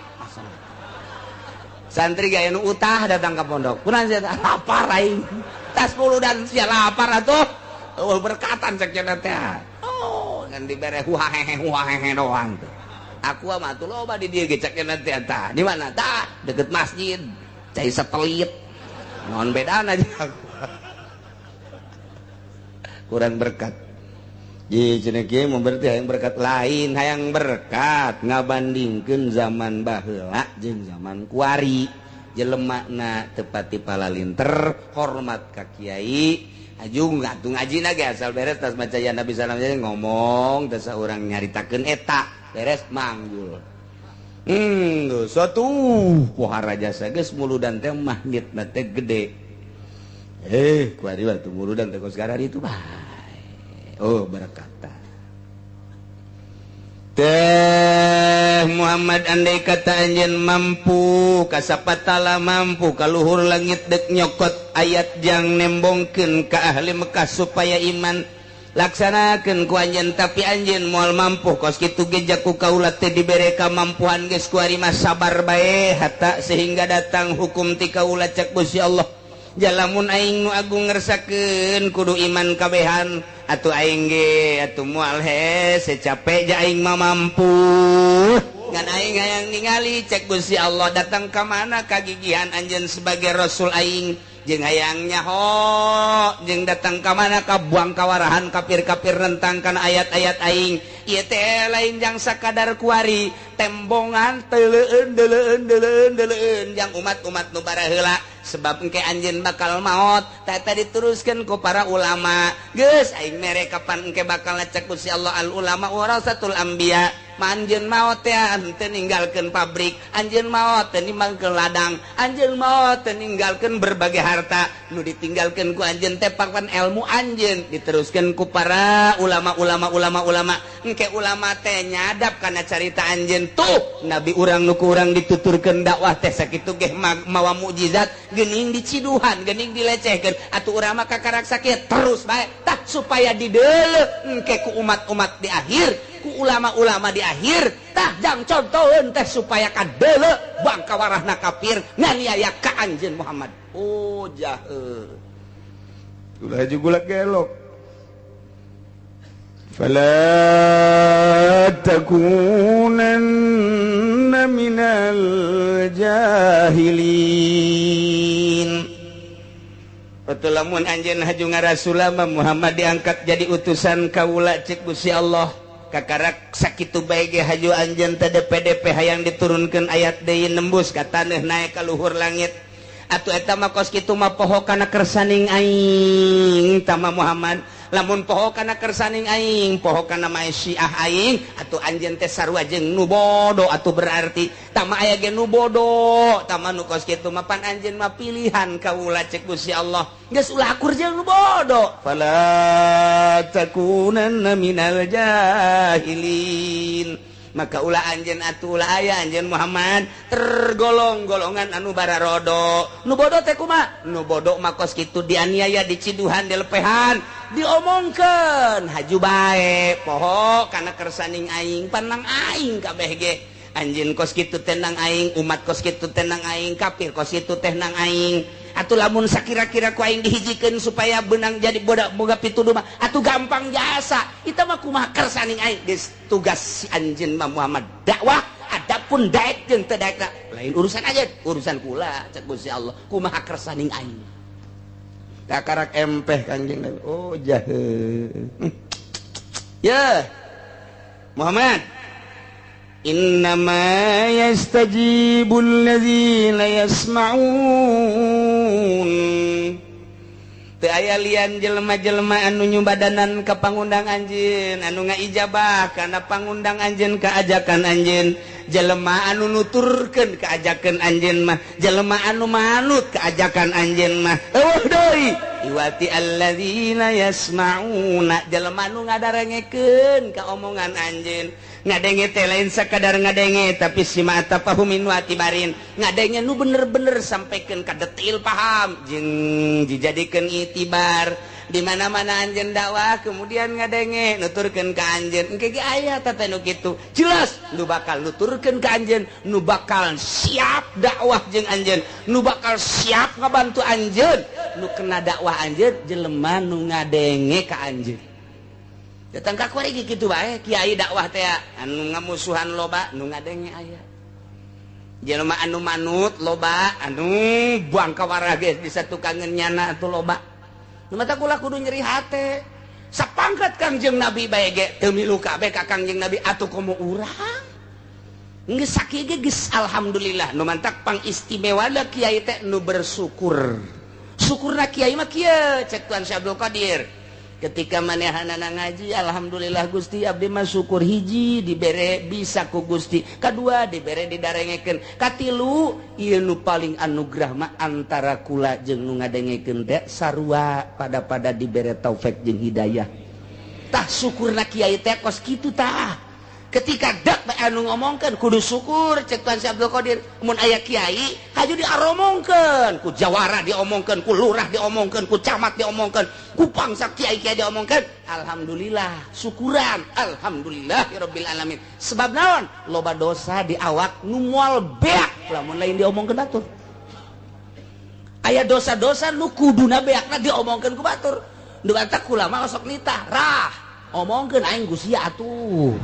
Speaker 1: santri gaya nu utah datang ke pondok kunaon sia lapar aing tas muludan sia lapar atuh berkatan cek cenah teh ngan dibere huahehe doang tuh aqua mah atuh loba di dieu ge cek cenah teh tah di mana tah deket masjid cai satelit naon bedana jeung kurang berkat di cenah kieu mah berarti hayang berkat lain hayang berkat ngabandingkeun zaman baheula jeung zaman kuari jelemana teu pati palalinter hormat ka kiai ajung atuh ngajina ge asal beres tas maca ya Nabi sallallahu alaihi wasallam ngomong teu saurang nyaritakeun eta beres manggul suatu pohara jasa geus muludan teh magnetna teh gede kuari waktu muludan teh sekarang itu bae berkata teh Muhammad andai kata anjeun mampu kasapatala mampu ka luhur langit dek nyokot ayat jang nembongkeun ka ahli Mekah supaya iman laksanakeun ku anjeun tapi anjeun moal mampu kos kitu ge jaku kaula teh dibere kamampuan geus kuari mah sabar bae hatta sehingga datang hukum ti kaula cek Gusti Allah jalamun aing nu agung ngersakeun kudu iman kabehan atuh aing ge atuh moal secapek ja aing mah mampu ngan aing hayang ningali cek Gusti Allah datang ka mana kagigihan anjeun sebagai rasul aing jeung hayang nyaho jeung datang ka mana ka buang kawarahan kafir-kafir rentang kana ayat-ayat aing ieu teh lain jang sakadar kuari tembongan teuleun yang umat-umat nu baraheula sebab engke anjeun bakal maot tata diteruskeun ku para ulama geus aing mere kapan engke bakal ngecek Gusti Allah al ulama warasatul anbiya anjeun maot teh henteu ninggalkeun pabrik anjeun maot teh ninggalkeun ladang anjeun maot teh ninggalkeun berbagai harta nu ditinggalkeun ku anjeun teh papan ilmu anjeun diteruskeun ku para ulama engke ulama teh nyadap kana carita anjeun tuh nabi urang nu ku urang dituturkeun dakwah teh sakitu ge mawa mukjizat geuning diciduhan geuning dilecehkeun atuh urang mah kakarak sakieu terus bae tah supaya dideuleu engke ku umat-umat di akhir ku ulama-ulama di akhir tah jang contoheun teh supaya kadeule bangka warahna kafir nganiaya ka anjeun Muhammad. Oh jahe ulah juga gelok. Fala takunanna minal jahilin. Betul lamun anjeun haju ngarasullah Muhammad diangkat jadi utusan kaula cek Gusti Allah. Kakarak sakitu bae ge haju anjeun teh DP hayang diturunkeun ayat deui nembus ka taneuh naek ka luhur langit. Atuh eta mah kos kitu mah poho kana kersaning aing tama Muhammad. Lamun poho kana kersaning aing, poho kana mae Syiah aing, atuh anjeun teh sarua jeung nu bodo atuh berarti tama aya ge nu bodo, tama nu kos kitu mah pan anjeun mah pilihan kaula cek Gusti Allah. Geus ulah akur jeung nu bodo. Fala takunanna minal jahilin. Maka ulah anjeun atuh ulah aya anjeun Muhammad tergolong-golongan anu bararodo. Nu bodo teh kumaha? Nu bodo mah kos kitu dianiaya, diciduhan, dilepehan, diomongkeun haju bae poho kana kersaning aing panang aing kabeh ge. Anjeun kos kitu teh nang aing, umat kos kitu teh nang aing, kafir kos kitu teh nang aing. Atuh lamun sakira-kira ku aing dihijikeun supaya beunang jadi boga pituduh mah atuh gampang jasa. Eta mah kumaha kersaning aing geus tugas si anjeun mah Muhammad dakwah. Adapun daek jeung teu daek lain urusan aja, urusan kula cek Gusti Allah. Kumaha kersaning aing. Kakarak empeh Kangjeng Nabi. Oh jahe. Ya. Muhammad innama yastajibul ladzina yasma'un. Teu aya lian jelema-jelema anu nyumbadanan ka pangundang anjeun, anu ngaijabah kana pangundang anjeun ka ajakan anjeun. Jelema anu nuturkeun ka ajakan anjeun mah, jelema anu manut ka ajakan anjeun mah. Eueuh deui, iwati alladzina yasma'una, jelema anu ngadarengekeun ka omongan anjeun. Ngadenge teh lain sakadar ngadenge tapi simata pahumin watibarin ngadenge nu bener-bener sampaikan ka detail paham jeung dijadikeun itibar di mana-mana anjeun dakwah kemudian ngadenge nuturkeun ka anjeun engke ge aya tata nu kitu jelas nu bakal nuturkeun ka anjeun nu bakal siap dakwah jeung anjeun nu bakal siap ngabantu anjeun nu kena dakwah anjeun jelema nu ngadenge ka anjeun. Datang ka kuari kitu bae kiai dakwah teh anu ngamusuhan loba nu ngadenge aya. Jelema anu manut loba anu buang ka warah geus di satukangeun nyana atuh loba. Nu mata kula kudu nyeri hate. Sapangkat Kangjeng Nabi bae ge teu milu kabeh ka Kangjeng Nabi atuh komo urang. Geus sakieu ge geus alhamdulillah nu mantak pangistimewa da kiai teh nu bersyukur. Syukurna kiai mah kieu cek Tuan Syekh Abdul Qadir. Ketika manehanana ngaji alhamdulillah Gusti abdi mah syukur hiji dibere bisa ku Gusti kadua dibere didarengekeun katilu ieu nu paling anugerah mah antara kula jeung nu ngadengekeun teh sarua pada dibere taufik jeung hidayah tah syukurna kiai teh kos kitu tah ketika dak anu ngomongkeun kudu syukur cek Tuan Syekh Abdul Qadir mun aya kiai haju diaromongkeun ku jawara diomongkeun ku lurah diomongkeun ku camat diomongkeun ku pangsa kiai-kiai diomongkeun alhamdulillah syukuran alhamdulillahirabbil alamin sebab naon loba dosa di awak nu moal beak lamun lain diomongkeun batur aya dosa-dosa nu kuduna beakna diomongkeun ku batur nu batak kula mah osok nitah rah omongkeun aing Gusti atuh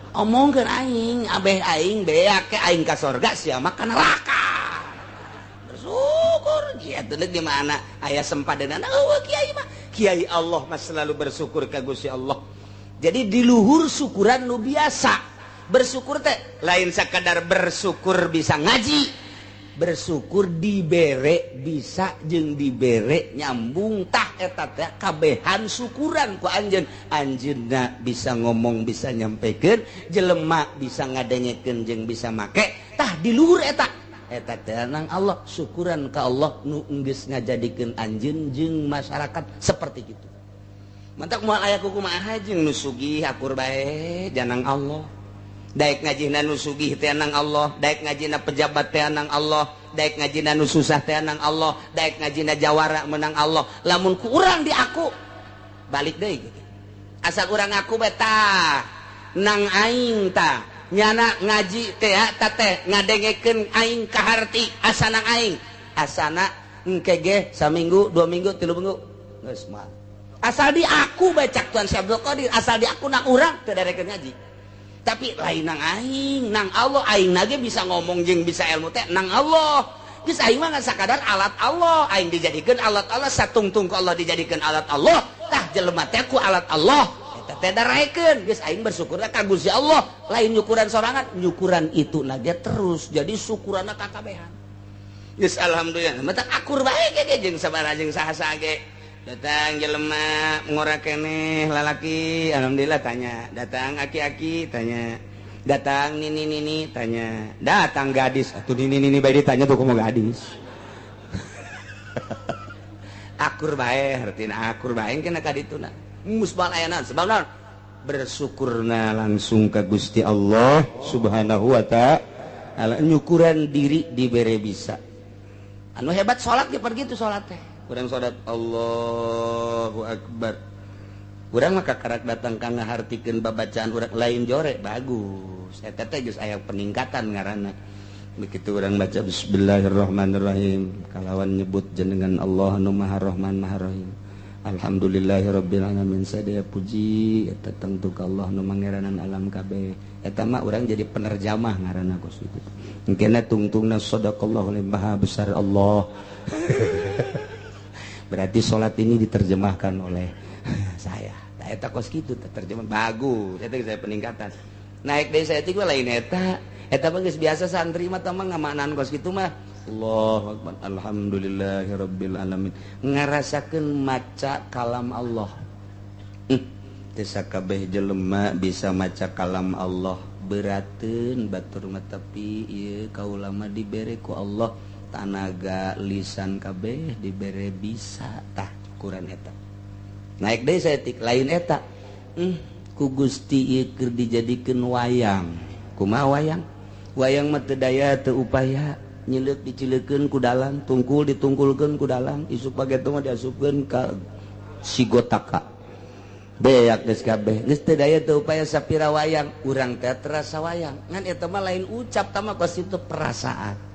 Speaker 1: omongkeun aing abeh aing beak ke aing ka sorga sia mah ka neraka bersyukur kieu teh di mana aya sempadanana eueuh kiai mah kiai Allah mah selalu bersyukur ka Gusti Allah jadi di luhur syukuran nu biasa bersyukur teh lain sakadar bersyukur bisa ngaji bersyukur dibere bisa jeung dibere nyambung tah eta teh kabehan syukuran ku anjeun anjeunna bisa ngomong bisa nyampekeun jelema bisa ngadengekeun jeung bisa make tah di luhur eta teh nang Allah syukuran ka Allah nu geus ngajadikeun anjeun jeung masyarakat seperti kitu mantak moal aya kumaha jeung nu sugih akur bae janang Allah daek ngajina nu sugih teh nang Allah daek ngajina pejabat teh nang Allah daek ngajina nu susah teh nang Allah daek ngajina jawara menang Allah lamun ku urang di aku balik deui gitu asal urang aku beta nang aing ta nyana ngaji teh teh ngadengekeun aing kaharti asana aing asana engke saminggu 2 minggu 3 minggu geus mah asal di aku bacak Tuan Syekh Abdul Qadir asal di aku nang urang teu darekeun ngaji tapi lain nang aing nang Allah aing nage bisa ngomong jeung bisa ilmu teh nang Allah geus aing mah sakadar alat Allah aing dijadikeun alat Allah satungtung ku Allah dijadikeun alat Allah tah jelema teh ku alat Allah eta teh daraekeun geus aing bersyukurna ka Gusti Allah lain nyukuran sorangan nyukuran itu nage terus jadi syukuranna kakabehan geus alhamdulillah mah akur bae ge jeung sabaraha jeung saha-saha ge datang jelema ngora keneh lalaki alhamdulillah tanya datang aki-aki tanya datang nini tanya datang gadis atuh nini bae ditanya tuh kumaha gadis akur bae artina akur bae kena ka dituna musbal ayana sebabna bersyukurna langsung ka Gusti Allah Subhanahu wa taala nyukuran diri dibere bisa anu hebat salat ge pergi tuh salat teh urang salat Allahu akbar urang mah kakarak datang ka ngahartikeun babacaan urang lain jore bagus eta teh geus aya peningkatan ngaranna begitu urang baca bismillahirrahmanirrahim kalawan nyebut jenengan Allah anu Maha Rahman Maha Rahim alhamdulillahirabbil alamin sadaya puji eta tengtu ka Allah nu mangeranan alam kabeh eta mah urang jadi penerjemah ngaranna kos itu engkena tungtungna sadaqallahu maha besar Allah berarti salat ini diterjemahkan oleh saya nah eta kos kitu terjemah bagus eta saya peningkatan naik deui saya tiga lain eta mah geus biasa santri mah tah ngamaknaan kos kitu mah Allahu akbar alhamdulillahirabbil alamin ngarasakeun maca kalam Allah teu sakabeh jelema bisa maca kalam Allah berateun batur mah tapi ieu kaula mah dibere ku Allah tanaga lisan kabeh dibere bisa tah Quran eta naik deui saya tik lain eta ku Gusti ieu keur dijadikeun wayang kumaha wayang mah teu daya teu upaya nyileuk dicileukeun ku dalang tungkul ditungkulkeun ku dalang isuk pagetu mah diasupkeun ka sigotaka beak geus kabeh geus teu daya teu upaya sapira wayang urang teh terasa wayang ngan eta mah lain ucap tah mah kos itu perasaan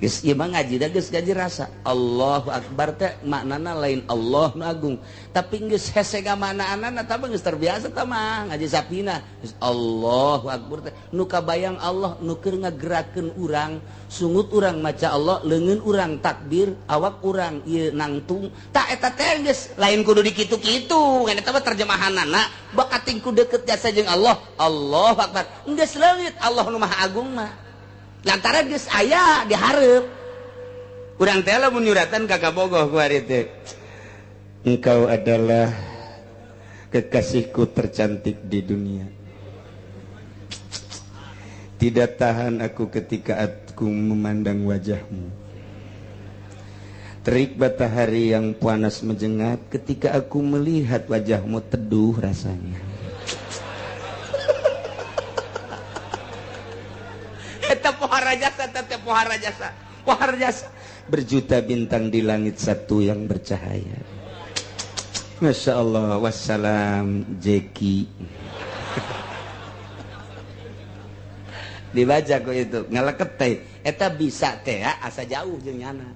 Speaker 1: geus ieu mah ngaji da geus ngaji rasa Allahu akbar teh maknana lain Allah nu agung tapi geus hese gamanana tah geus terbiasa tah mah ngaji sapina geus Allahu akbar teh nu kabayang Allah nu keur ngagerakeun urang sungut urang maca Allah leungeun urang takbir awak urang ieu nangtung tah eta teh geus lain kudu dikitu-kitu ngan eta mah terjemahanana bakating ku deukeut jasa jeung Allah Allahu akbar geus leungit Allah nu maha agung mah lantaran geus aya dihareup urang teh lamun nyuratan ka kabogoh ku ari teh engkau adalah kekasihku tercantik di dunia tidak tahan aku ketika aku memandang wajahmu terik matahari yang panas menjengat ketika aku melihat wajahmu teduh rasanya pohara jasa berjuta bintang di langit satu yang bercahaya Masya Allah wassalam Jeki dibaca kok itu ngaleket teh eta bisa teh asa jauh jeung nyana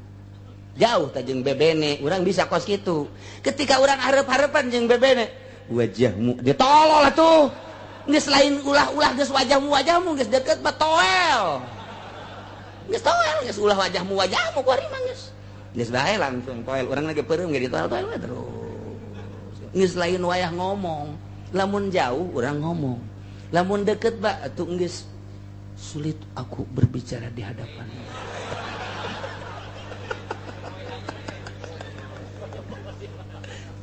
Speaker 1: jauh teh jeung bebene urang bisa kos kitu ketika urang hareup-hareupan jeung bebene wajahmu ditolol atuh geus lain ulah-ulah geus wajahmu geus deukeut mah toel geus toel geus ulah wajahmu kuari mah geus bae langsung toel urang lagi peureum ge ditoel-toel we terus geus lain wayah ngomong lamun jauh urang ngomong lamun deukeut ba atuh geus sulit aku berbicara di hadapanmu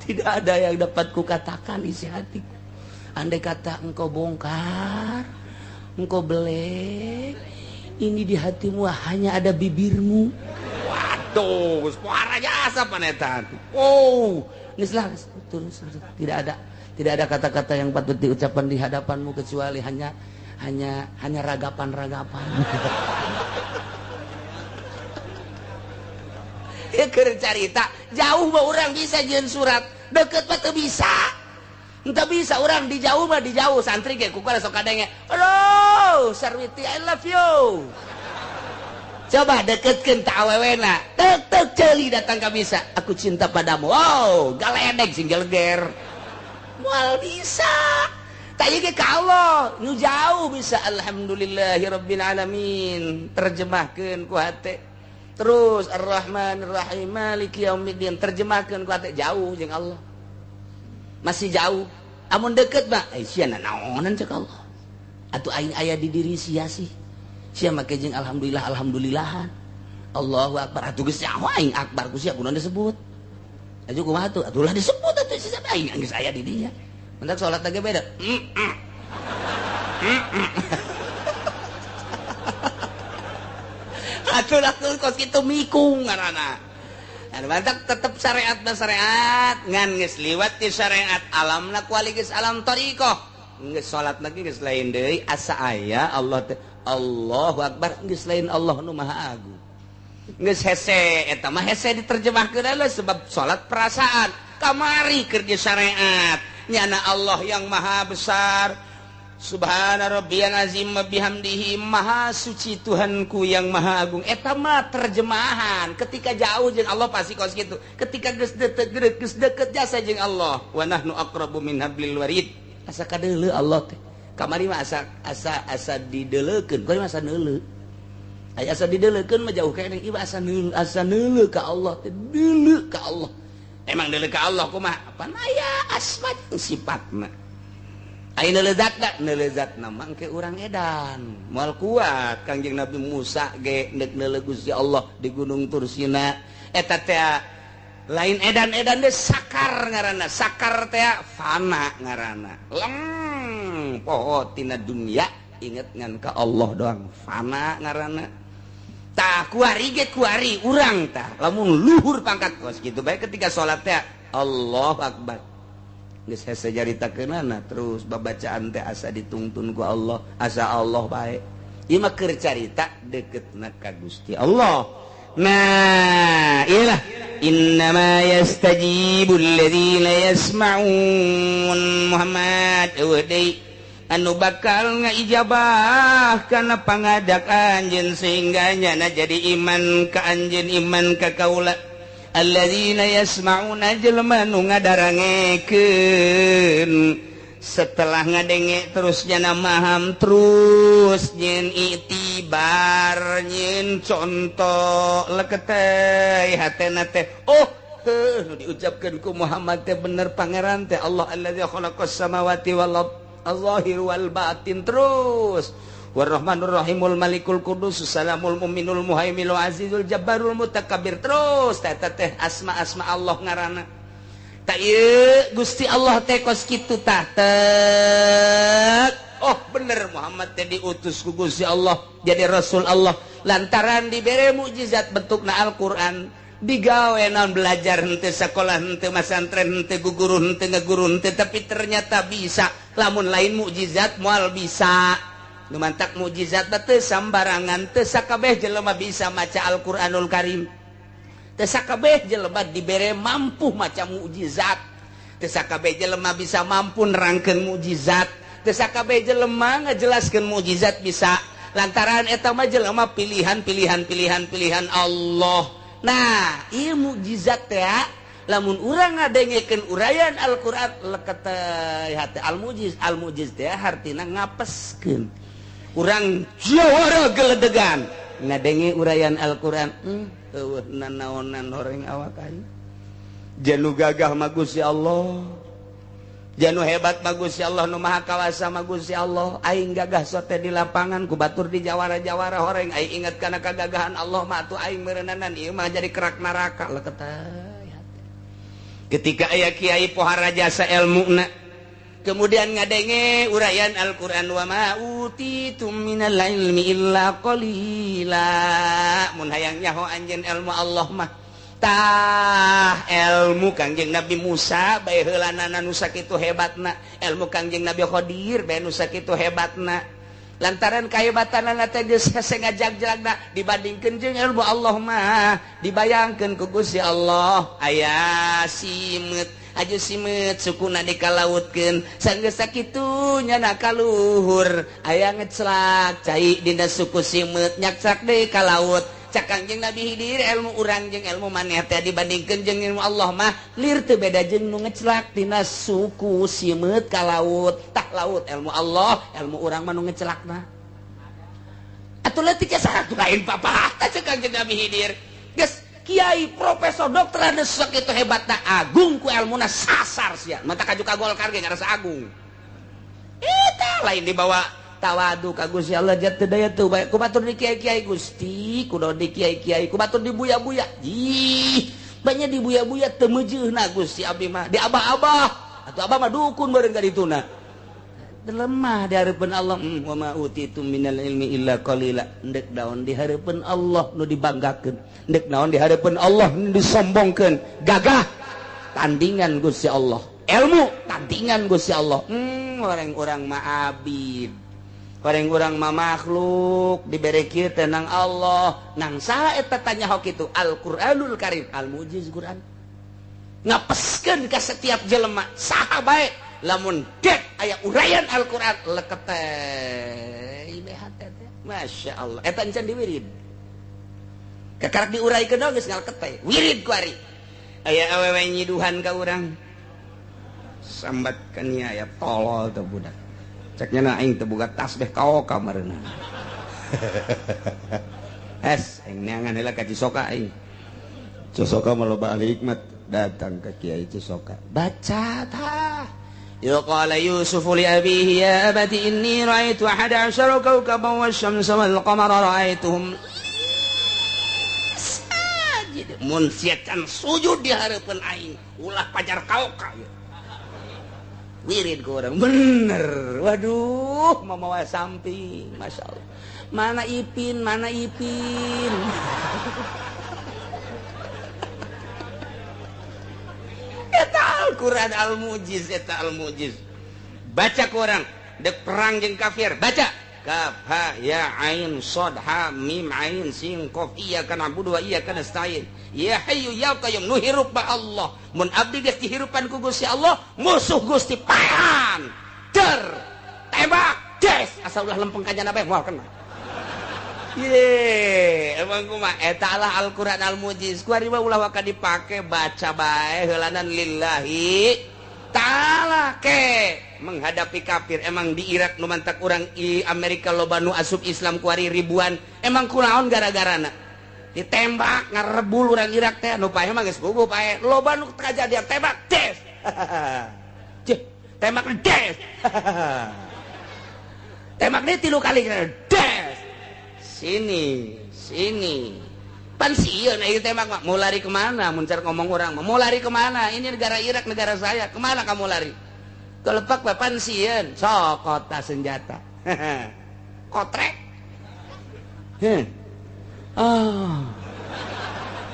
Speaker 1: tidak ada yang dapat kukatakan isi hatiku andai kata engkau bongkar engkau belek ini di hatimu hanya ada bibirmu waduh suara jasa panetan nislah terus tidak ada kata-kata yang patut diucapkan di hadapanmu kecuali hanya ragapan-ragapan ya keur carita jauh mah urang bisa jeung surat deket mah teu bisa Entah bisa orang dijauh mah dijauh santri kayak kukala sok kadenge. Halo, Sarwiti I love you. Coba deketkeun ta awewena. Tek ceuli datang ka bisa. Aku cinta padamu. Wow, galedeg sing geleger. Moal bisa. Tanya ke Allah, nu jauh bisa. Alhamdulillahirabbil alamin. Terjemahkeun ku hate. Terus Ar-Rahman Ar-Rahim Maliki Yaumiddin terjemahkeun ku hate jauh jeung Allah. Masih jauh. Amun deket mah sia naonan cek Allah. Atuh aing aya di diri sia sih. Sia make jeung alhamdulillahan. Allahu akbar. Atuh geus nyaho aing akbar ku sia kunaon disebut. Atuh kumaha atuh? Atuh lah disebut atuh sia aing geus aya di dinya. Mentak salat teh beda. Atuh lah kos kitu mikung ngaranna. Mantak tetep syariat dan syariat ngan geus liwat ti syariat alamna kuali geus alam thariqah geus salat lagi geus lain deui asa aya Allah teh Allahu akbar geus lain Allah nu maha agung geus hese eta mah hese diterjemahkeun adalah sebab salat perasaan kamari keur di syariat nyana Allah yang maha besar. Subhana rabbiyal azim wa bihamdihi maha suci Tuhanku yang maha agung. Eta mah terjemahan. Ketika jauh jeung Allah pasti kos kitu. Ketika geus deket jasa jeung Allah. Wa nahnu aqrabu min hablil warid. Asa kadeuleu Allah teh. Kamari mah asa dideuleukeun. Kumaha asa neuleu. Aya asa dideuleukeun mah jauh keneh ieu asa neuleu ka Allah teh. Deuleu ka Allah. Emang deuleu ka Allah kumaha? Apana aya asma jeung sifatna. Aina lezatna mangke urang edan moal kuat Kangjeng Nabi Musa ge neuk neuleuh Gusti Allah di Gunung Tursina eta teh lain edan-edan teh sakar ngaranna sakar teh fana ngaranna poho tina dunya inget ngan ka Allah doang fana ngaranna tah kuari ge kuari urang tah lamun luhur pangkat kos kitu bae ketika salat teh Allahu akbar geus hese jaritakeunana terus babacaan teh asa ditungtun ku Allah asa Allah bae ieu mah keur carita deketna ka Gusti Allah. Nah iyalah innama yastajibul ladzina yasma'un Muhammad deui anu bakal ngaijabah kana pangadak anjeun sehingga nyana jadi iman ka anjeun iman ka kaula. Alladzina yasma'una jelema nu ngadarangekeun setelah ngadenge terus nyana maham terus nyen itibar nyen contoh leketeh hatena teh nu diucapkeun ku Muhammad teh bener pangeran teh Allah alladzi khalaqas samawati wal ardh az-zahir wal batin terus Warrahmanur Rahimul Malikul Qudus Salamul Muminul Muhaiminul Azizul Jabbarul Mutakabbir terus tata teh asma-asma Allah ngaranna. Ta ieu Gusti Allah teh kos kitu tah oh bener Muhammad teh diutus ku Gusti Allah jadi rasul Allah lantaran dibere mukjizat bentukna Al-Qur'an digawe naon belajar henteu sakola henteu masantren henteu guguru henteu ngaguru henteu tapi ternyata bisa lamun lain mukjizat moal bisa nu mantak mukjizat teh sambarangan teu sakabeh jelema bisa maca Al-Qur'anul Karim teu sakabeh jelema dibere mampu maca mukjizat teu sakabeh jelema bisa mampu nerangkeun mukjizat teu sakabeh jelema ngajelaskeun mukjizat bisa lantaran eta mah jelema pilihan Allah. Nah ieu mukjizat teh lamun urang ngadengekeun urayan Al-Qur'an leketeh hate al-mujiz teh hartina ngapeskeun urang jawara geledegan ngadenge urayan Al-Qur'an eueuh nanaonan horeng awak aing janu gagah mah Gusti Allah janu hebat mah Gusti Allah nu maha kawasa mah Gusti Allah aing gagah sote di lapangan ku batur di jawara-jawara horeng aing inget kana kagagahan Allah mah atuh aing meureunanan ieu mah jadi kerak neraka leketeh ketika aya kiai pohara jasa ilmuna kemudian ngadenge urayan Al-Qur'an wa ma utitum minal ilmi illa qalila mun hayang nyaho anjeun ilmu Allah mah tah ilmu Kangjeng Nabi Musa bae heulanana nu sakitu hebatna ilmu Kangjeng Nabi Khadir bae nu sakitu hebatna lantaran kahebatanana teh geus ngajag-jagna dibandingkeun jeung ilmu Allah mah dibayangkeun ku Gusti Allah aya simeut aju simeut sukuna dikalautkeun sanggeus sakitu nyana kaluhur aya ngeclak cai dina suku simeut nyaksak deui ka laut cak Kangjeng Nabi Khidir ilmu urang jeung ilmu maneh teh dibandingkeun jeung ilmu Allah mah lir teu beda jeung nu ngeclak dina suku simeut ka laut tah laut ilmu Allah ilmu urang mah nu ngeclakna atuh leutik saha tu kain papah tah cak Kangjeng Nabi Khidir geus kiai profesor dokter anu sakitu hebatna agung ku ilmuna sasar sia mata kaju ka Golkar ge ngarasa agung eta lain dibawa tawadu ka Gusti Allah jat teu daya teu bae ku batur di kiai-kiai Gusti kudu di kiai-kiai ku batur di buya-buya ih banyak di buya-buya teu meujeuhna Gusti abdi mah di abah-abah atuh abah mah dukun beureung ka dituna lemah di hareupeun Allah wa ma utitum minal ilmi illa qalila endek daon di hareupeun Allah nu dibanggakeun endek naon di hareupeun Allah nu disombongkeun gagah tandingan Gusti Allah ilmu tandingan Gusti Allah orang-orang mah abid orang-orang mah makhluk dibere kieu teh nang Allah nang saha eta tanya hok kitu Al-Qur'anul Karim al-mujiz Quran ngapeskeun ka setiap jelema saha bae lamun dek aya uraian Al-Qur'an leket teh ibehat teh Masya Allah eta encan diwirid kakarak diuraykeun geus ngaleket teh wirid ku ari aya awewe nyiduhan ka urang sambat ka nia aya tolol teh budak ceknya na aing teu boga tasbih kao kamarna aing neangan heula ka Cisoka aing Cisoka mah loba ahli hikmat datang ke Kiai Cisoka baca tah Yuqala Yusufu li abihi ya abati inni ra'aitu ahada asyara kawkaban wasyamsa wal qamara ra'aituhum sajid mun siatan sujud di hareupeun aing ulah pajar kaoka wirid ku urang bener waduh mamawa samping masyaallah mana Ipin eta Al-Quran al-mujiz eta al-mujiz baca ku urang dek perang jeung kafir baca kaf ha ya ain shad ha mim ain sin qaf iyyaka na'budu wa iyyaka nasta'in ya hayyu ya qayyum nu hirup ba Allah mun abdi geus dihirupan ku Gusti Allah musuh Gusti paehan ter tembak des asa ulah lempeng ka jana bae moal kena ye emang kumaha eta lah Al-Qur'an al-mujiz ku ari mah ulah waka dipake baca bae heulanan lillahi ta'ala ke menghadapi kafir emang di Irak nu mantak urang di Amerika loba nu asup Islam ku ari ribuan emang kunaon gara-garana ditembak ngarebul urang Irak teh nu paeh mah geus puguh paeh loba nu kajadian tembak des cih tembak des tembak deui 3 kali des sini pan sieun ieu tembak mah mau lari kemana mun car ngomong urang mah mau lari kemana ini negara Irak negara saya kemana kamu lari kelepak pan sieun sok kota senjata kotrek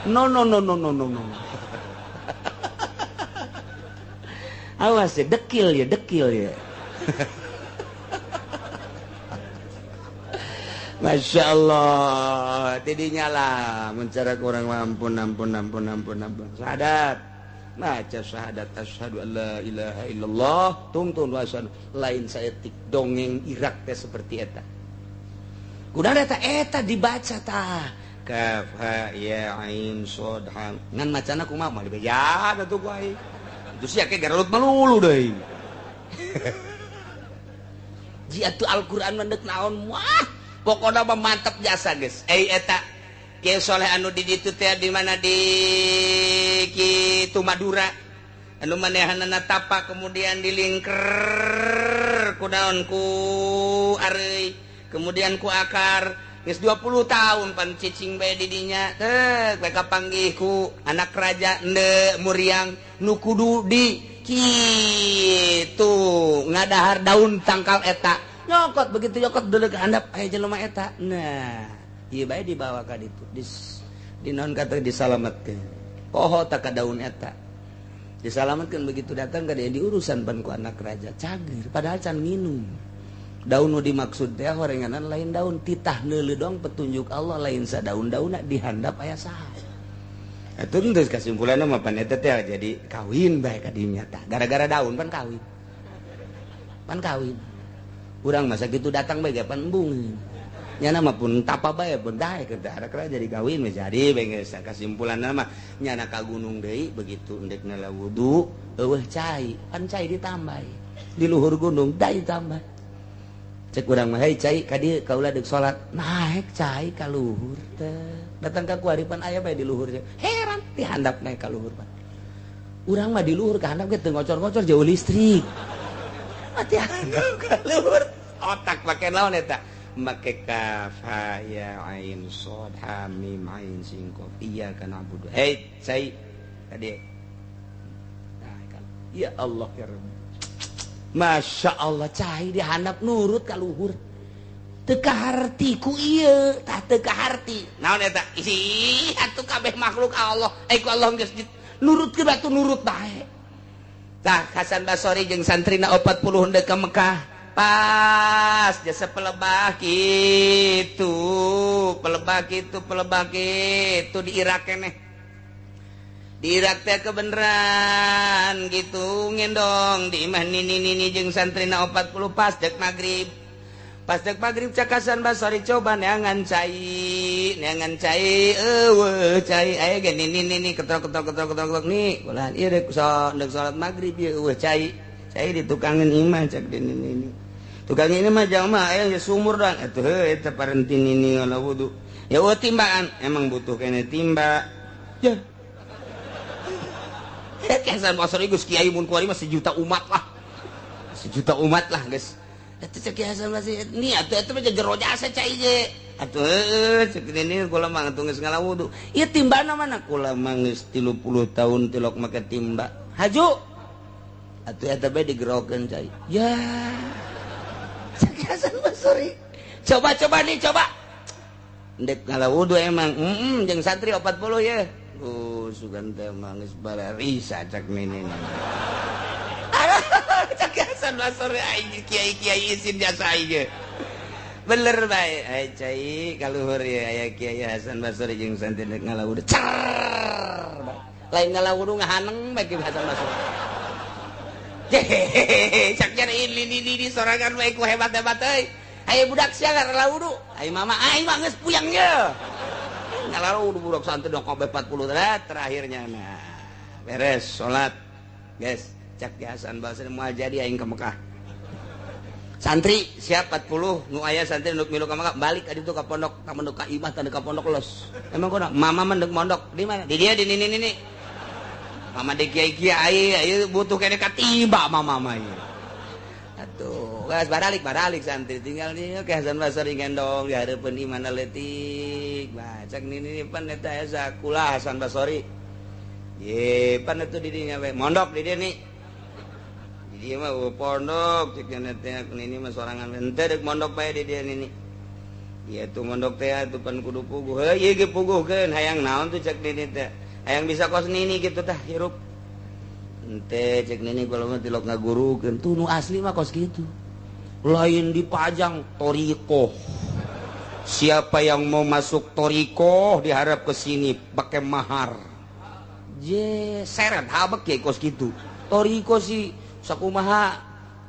Speaker 1: no awas ya dekil ya Masya Allah tidinya lah mencari kurang ampun syahadat baca syahadat asyhadu an la ilaha illallah tungtun wasyhadu lain saeutik dongeng Irak teh seperti eta kudu eta dibaca tah kaf ha ya ain shad ha ngan macana kumaha mah dibejan atuh ku aing itu sia ke garut melulu deui ji atuh Al-Qur'an mendek naon wah pokoknya mantap jasa guys eta Kiai Soleh anu di ditu teh di mana di Kitu Madura anu manehanana tapak kemudian dilingker ku daun ku areuy kemudian ku akar geus 20 tahun pan cicing bae di dinya teh bae kapanggih ku anak raja ende muriang nu kudu di kitu ngadahar daun tangkal eta nyokot begitu nyokot dulu ke handap aya jelema eta nah ieu bae dibawa ka ditu di naon kata disalametkeun poho tak ka daun eta disalametkeun begitu datang ka dia diurusan ban ku anak raja cager padahal can minum daun nu dimaksud teh horenganan lain daun titah neuleuh dong petunjuk Allah lain sadaun-daunna dihandap aya saha. Atuh geus kasimpulanna mah pan eta teh jadi kawin bae ka dinya tah. Gara-gara daun pan kawin. Pan kawin. Urang masa kitu datang bae pan embung. Nyana mah pun tapa bae pun dae keur kira jadi kawin mah jadi bae geus kasimpulanna mah nyana ka gunung deui begitu endekna la wudu eueuh cai pan cai ditambahi. Di luhur gunung dai tambah. Cek urang mah hey cai ka dieu kaula deuk salat naek cai ka luhur teh datang ka kuaripan aya bae di luhur heran dihandap naik ka luhur pan urang mah di luhur ka handap ge teu ngocor-ngocor jauh listrik mati handap ka luhur otak make naon eta make kaf ha ya ain shad ha mim ain sin qaf iya kana abudu hey cai ka dieu ya Allah ya Rabbi. Masya Allah cai dihandap nurut ka luhur teu kaharti ku ieu tah teu kaharti naon eta isi atuh kabeh makhluk Allah ku Allah geus nurutkeun batu nurut bae tah Hasan Basori jeung santrina 40 henteu ka Mekah pas jasa pelebah kitu di Irak keneh di Irak teh kebeneran gitu ngendong di imah nini jeung santrina 40 pas dek maghrib cak Hasan Basori coba neangan cai eueuh cai aya ge nini ketok nih kulaan ieu dek salat maghrib ieu eueuh cai di tukangan imah cak di nini tukang ini mah jalma aya ge sumur doang atuh heuh eta parenti nini ngalah wudu ya eueuh timbaan emang butuh kene timba ya Hasan Basori geus kiai mun kuari mah sejuta umat lah geus eta cek Hasan Basori ni atuh eta mah jero jasa cai ge atuh cek ini kula mah atuh geus ngalawudu ieu timbana mana kula mah geus 30 tahun tilok make timba haju atuh eta bae digerokeun cai ya cek Hasan Basori coba ndek ngalawudu emang jeung santri 40 ya sugan teh mangis bararisa cak nini cak Hasan Basori aing kiai izin jasa ieu bener bae ai cai kaluhur ya aya Kiai Hasan Basori jeung santri ngalawudu lain ngalawudu ngahaneng bae Kiai Hasan Basori cak jar ini sorangan bae ku hebat-hebat euy aya budak sia ngalawudu ai mama aing mah geus puyang ye ngalaru budak santri dong kabeh 40 terakhirnya nah beres salat guys cak Hasan Basori moal jadi aing ka Mekah santri siap 40 nu aya santri nu milu ka Mekah balik ka ditu ka pondok ka mondok ka imah teh ka pondok los emang kunaon mama mah deuk mondok di mana di dia di nini mama di kiai aya butuh kene katiba mama mah ieu atuh geus baralik santri tinggal dieu ke Hasan Basori ngendong di hareupeun iman leutik cak nini pan eta asa kula Hasan Basori ye pan atuh di dinya we mondok di dieu nih di dieu mah pondok cek teh nini mah sorangan henteu deuk mondok bae di dieu nini ieu tuh mondok teh atuh pan kudu puguh ieu ge puguhkeun hayang naon tuh cek nini teh hayang bisa kos nini kitu tah hirup henteu cek nini kula mah tilok ngagurukeun tuh nu asli mah kos kitu lain dipajang torikoh. Siapa yang mau masuk torikoh diharap ke sini pakai mahar. Seret habek ya kos gitu. Torikoh sih sakumaha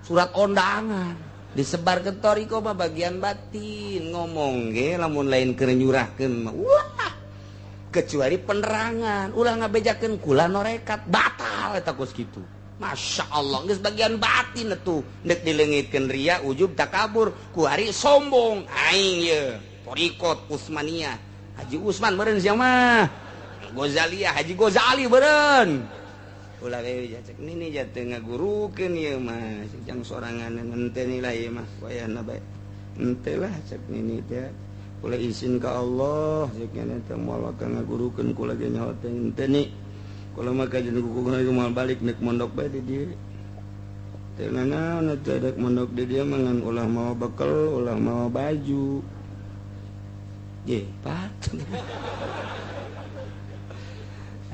Speaker 1: surat undangan disebar ke torikoh mah bagian batin ngomong ge lamun lain keur nyurahkeun mah wah kecuali penerangan ulah ngabejakeun kula norekat batal eta kos gitu. Masya Allah geus bagian batin atuh dek dileungitkeun ria ujub takabur kuari sombong aing ye torikot Usmaniyah Haji Usman beureun sia mah Ghazaliyah Haji Ghazali beureun ulah we cek nini jatuh ngagurukeun ieu mah jang sorangan henteu nilai ieu mah wayahna bae henteu lah cek nini teh kula izin ka Allah cek nya teh moal ngagurukeun kula ge nyaho teh henteu ni kalau mah kajian kukuh mau balik nek mondok bae di dieu. Teh naon atuh dek mondok di dieu mangan ulah mau bekal, ulah mau baju. Ye, Pak.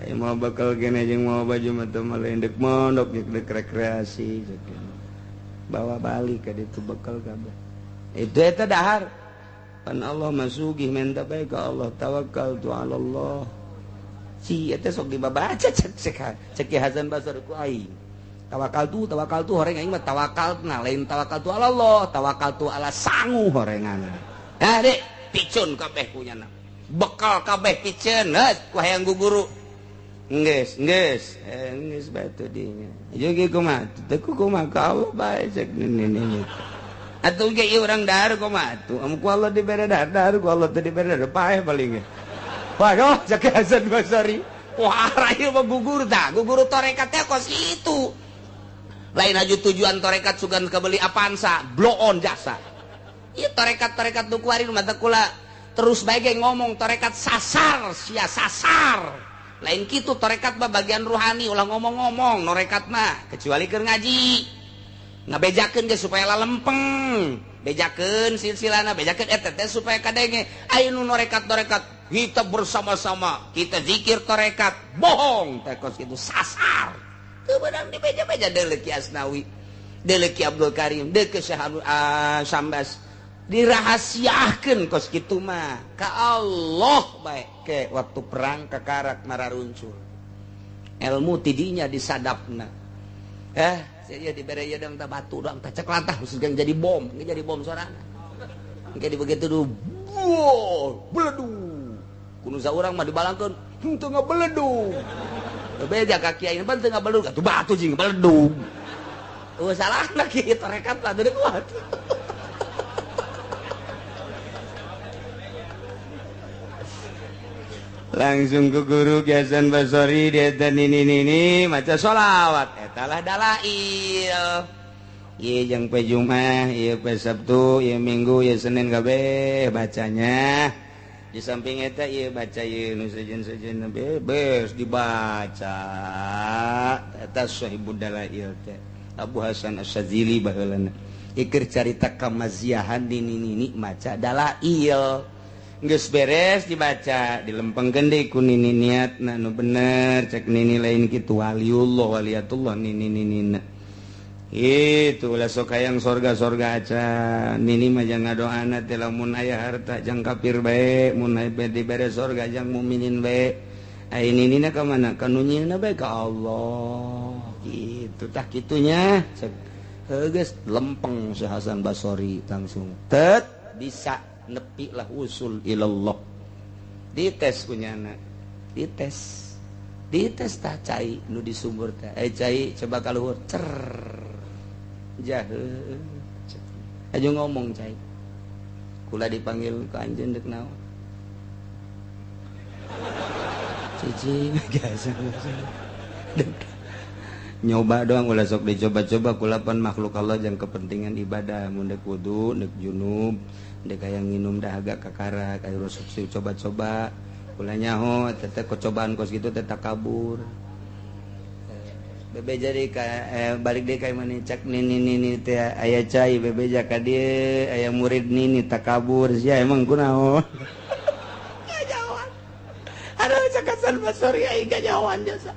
Speaker 1: Aya mau bekal kene jeung mau baju mah teh mah lain dek mondok dek rekreasi. Bawa balik ka ditu bekal kabeh. itu eta dahar pan Allah masugih minta bae ka Allah tawakkaltu ala Allah si eta sok dibaca cek Hasan Basri ku aing tawakal tu horeng aing mah tawakalna lain tawakal tu ala Allah tawakal tu ala sangu horengan dek picun kabeh punyana bekal kabeh picen ku hayang guguru geus batu dinya juga kumaha teu kumaha ka Allah bae cek ini atuh ge ieu urang dahar kumaha atuh amun ku Allah dibere dahar ku Allah teu dibere dahar paeh paling waduh cek Hasan Basri wah rayu mah guguru torekat teh kos itu lain aju tujuan torekat sugan kabeli apansa blow on jasa ieu torekat nu kuari mah teu kula terus bae ge ngomong torekat sasar sia sasar lain kitu torekat mah bagian rohani ulah ngomong-ngomong norekat mah kecuali keur ngaji ngabejakeun ge supaya lalempeng bejakeun silsilana bejakeun eta teh supaya kadenge aya nu norekat kita bersama-sama kita zikir torekat bohong teh kos kitu sasar teu beunang di beja-beja deuleu Ki Asnawi deuleu Ki Abdul Karim deuleu Ki Syekh Sambas dirahasiakeun kos kitu mah ka Allah bae ke waktu perang kakarak mararuncul ilmu tidinya disadapna saya dibere ieu dang batu dang cek lantah geus jadi bom soranna engke di begitu dulu beledu kudu saurang mah dibalangkeun teu ngabeledu beja kaki aing pan teu ngabeledu atuh batu jeung ngabeledu salahna kieu torekat lah deuk kuat langsung ke guru Hasan Basri dia nini maca sholawat etalah dalail ieu jeung poe Jumat ieu poe Sabtu ieu Minggu ieu Senin kabeh bacanya di samping eta ieu baca ieu nu sejen-sejen bebes dibaca eta sahibud dalail teh Abu Hasan Asy-Syadzili baheulana ikir carita kamaziahan nini maca dalail geus beres dibaca dilempengkeun deui ku nini niatna nu bener cek nini lain kitu waliullah waliatullah nini itu ulah sok hayang sorga aca nini mah jang ngadoana teh lamun aya harta jang kafir bae mun aya dibere sorga jang mukminin bae ai ninina ka mana ka nu nyieunna bae ka Allah kitu tah kitunya cek geus lempeng si Hasan Basri langsung tet bisa nepi lah usul ilallah dites kunyana dites tah cai nu di sumur teh cai coba kaluhur cer jaheuh aju ngomong cai kula dipanggil ka anjeun deuk naon cicing biasa nyoba doang ulah sok dicoba-coba kula pan makhluk Allah yang kepentingan ibadah mun deuk wudu deuk junub dek hayang nginum dahaga kakara kayu rusuk coba-coba kula nyaho teteh kocobaan kos gitu teteh kabur bebeja deui ka balik deui ka mana cak nini teh aya cai bebeja ka dieu aya murid nini takabur sia emang kunaon gajawan aduh cak Hasan Basri aing gajawan jasa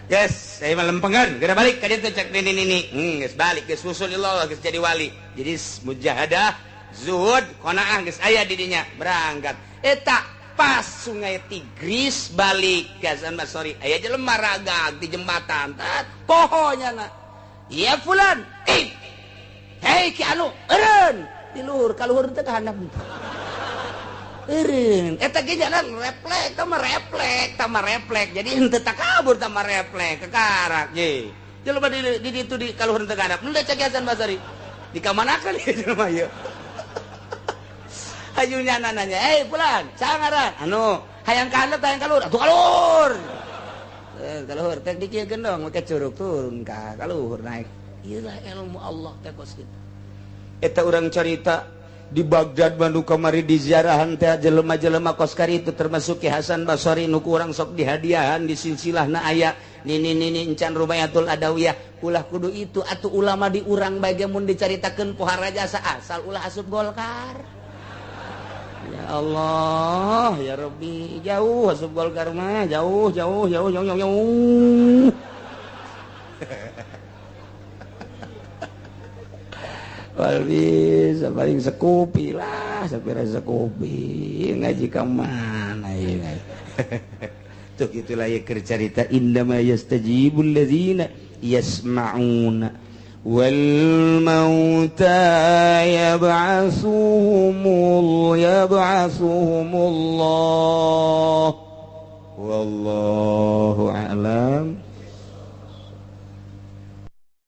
Speaker 1: yes saya melempengan geura balik ka dieu teh cak nini geus balik geus usulillah geus jadi wali jadi mujahadah zuhud qanaah geus aya di dinya berangkat eta pas sungai Tigris balik ka Hasan Basri aya jelema ragag di jembatan pohonya na ya fulan hei ki anu eureun di luhur ka luhur teh ka handap eureun eta ge jalan refleks tama refleks jadi henteu takabur tama refleks kekarak ye jelema di ditu di ka luhur teh ka handap nu da cek Hasan Basri di kamanakeun ieu jelema ieu ajunya nanya pulang sangaran anu hayang ka handap hayang kaluhur atuh kaluhur teh dikiekeun dong make curug turun ka kaluhur naik ieu lah ilmu Allah teh kos kitu eta urang carita di Baghdad Bandung kamari di ziarahan teh jelema-jelema kos kari itu termasuk Ki Hasan Basri nu urang sok dihadiahan di silsilahna aya nini encan Rubayatul Adawiyah ulah kudu itu atuh ulama di urang bae mun dicaritakeun pohara jasa asal ulah asup Golkar. Ya Allah, ya Rabbi, jauh asup Golkar mah, jauh. paling sekupi lah sapira sekupi ngaji ka mana ieu tuh gitulah ya keur carita indama yastajibul ladzina yasma'una wal mauta yab'atsuhumullah wallahu a'lam.